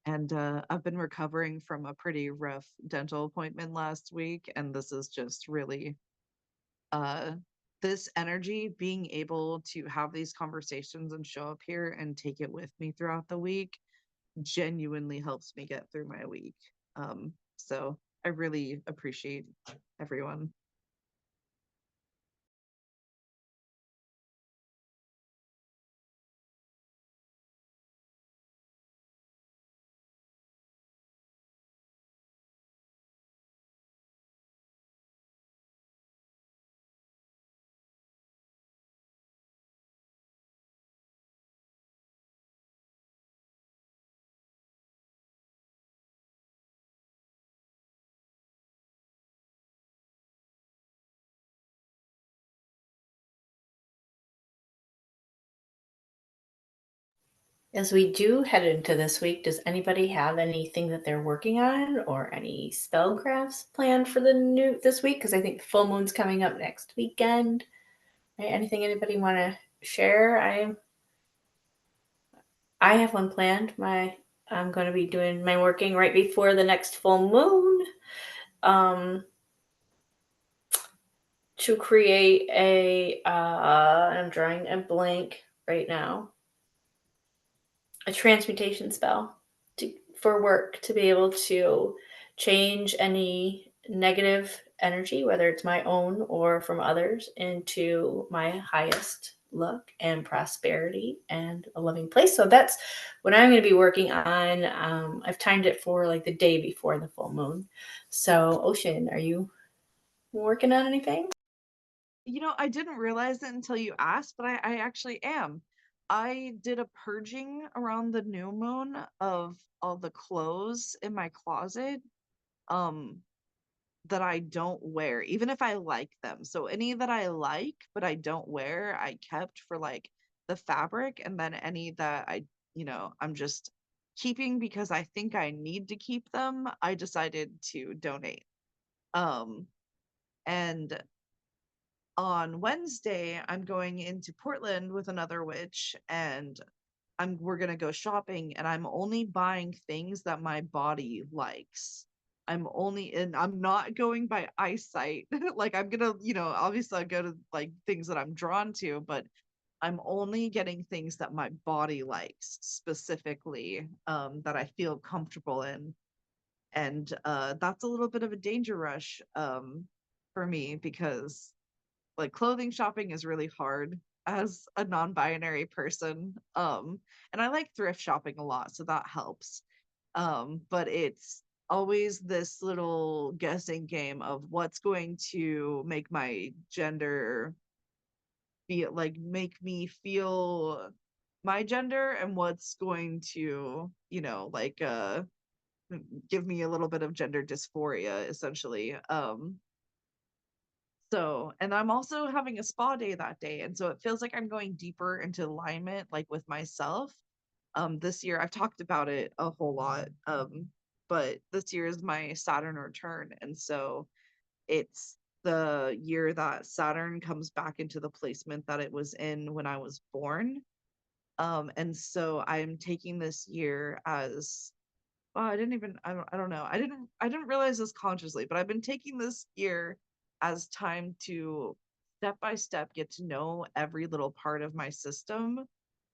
And I've been recovering from a pretty rough dental appointment last week, and this is just really uh this energy, being able to have these conversations and show up here and take it with me throughout the week, genuinely helps me get through my week. So I really appreciate everyone. As we do head into this week, does anybody have anything that they're working on or any spellcrafts planned for this week? Because I think full moon's coming up next weekend. Right? Anything anybody want to share? I have one planned. I'm going to be doing my working right before the next full moon, to create I'm drawing a blank right now, a transmutation spell for work, to be able to change any negative energy, whether it's my own or from others, into my highest look and prosperity and a loving place. So that's what I'm going to be working on. I've timed it for like the day before the full moon. So, Ocean, are you working on anything? I didn't realize it until you asked, but I actually am. I did a purging around the new moon of all the clothes in my closet um that I don't wear, even if I like them. So any that I like but I don't wear, I kept for like the fabric, and then any that I'm just keeping because I think I need to keep them, I decided to donate. Um and on Wednesday, I'm going into Portland with another witch, and we're gonna go shopping, and I'm only buying things that my body likes. And I'm not going by eyesight. Like, I'm gonna, obviously I'll go to like things that I'm drawn to, but I'm only getting things that my body likes specifically, that I feel comfortable in. And that's a little bit of a danger rush for me, because like clothing shopping is really hard as a non-binary person. And I like thrift shopping a lot, so that helps. But it's always this little guessing game of what's going to make my gender feel like make me feel my gender, and what's going to, like give me a little bit of gender dysphoria, essentially. So, and I'm also having a spa day that day, and so it feels like I'm going deeper into alignment, like with myself. This year I've talked about it a whole lot, but this year is my Saturn return, and so it's the year that Saturn comes back into the placement that it was in when I was born. And so I'm taking this year as, well, I don't know. I didn't realize this consciously, but I've been taking this year as time to step by step get to know every little part of my system,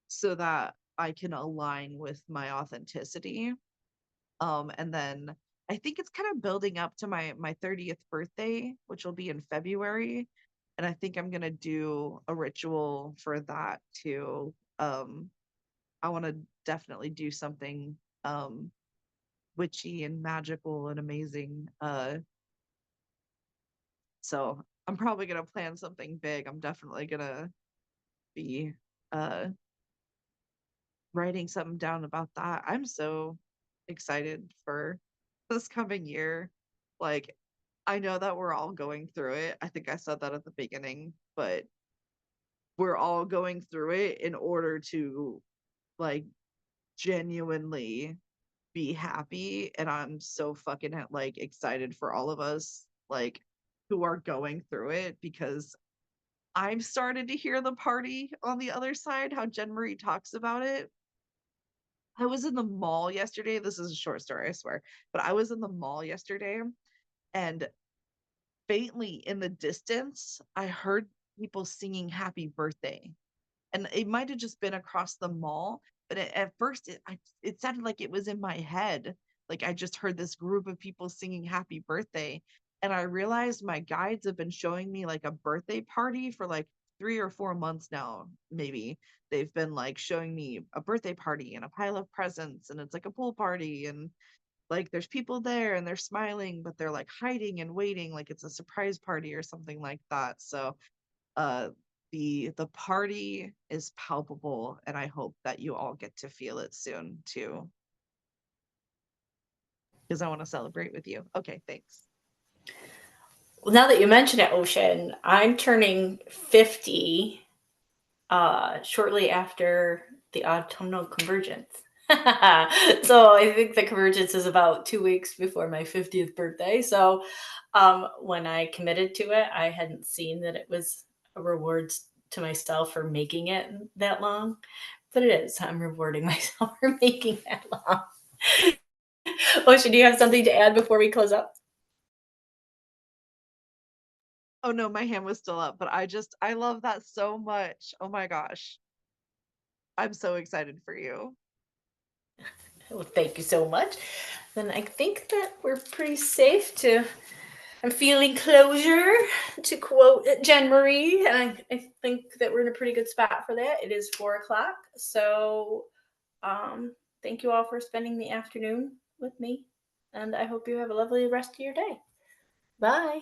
so that I can align with my authenticity. And then I think it's kind of building up to my 30th birthday, which will be in February. And I think I'm gonna do a ritual for that too. I want to definitely do something witchy and magical and amazing. So I'm probably gonna plan something big. I'm definitely gonna be uh writing something down about that. I'm so excited for this coming year. Like, I know that we're all going through it. I think I said that at the beginning, but we're all going through it in order to like genuinely be happy. And I'm so fucking like excited for all of us, like, who are going through it, because I'm starting to hear the party on the other side, how Jen Marie talks about it. I was in the mall yesterday. This is a short story, I swear. But I was in the mall yesterday, and faintly in the distance, I heard people singing happy birthday. And it might have just been across the mall, but at first it sounded like it was in my head. Like I just heard this group of people singing happy birthday. And I realized my guides have been showing me like a birthday party for like 3 or 4 months now, maybe. They've been like showing me a birthday party and a pile of presents, and it's like a pool party, and like there's people there and they're smiling, but they're like hiding and waiting like it's a surprise party or something like that. So uh the party is palpable, and I hope that you all get to feel it soon too, because I want to celebrate with you. Okay, thanks. Well, now that you mention it, Ocean, I'm turning 50 shortly after the autumnal convergence. So I think the convergence is about 2 weeks before my 50th birthday. So when I committed to it, I hadn't seen that it was a reward to myself for making it that long, but it is. I'm rewarding myself for making that long. Ocean, do you have something to add before we close up? Oh no, my hand was still up, but I love that so much. Oh my gosh, I'm so excited for you. Well, thank you so much. Then I think that we're pretty safe to. I'm feeling closure, to quote Jen Marie, and I think that we're in a pretty good spot for that. It is 4:00, so thank you all for spending the afternoon with me, and I hope you have a lovely rest of your day. Bye.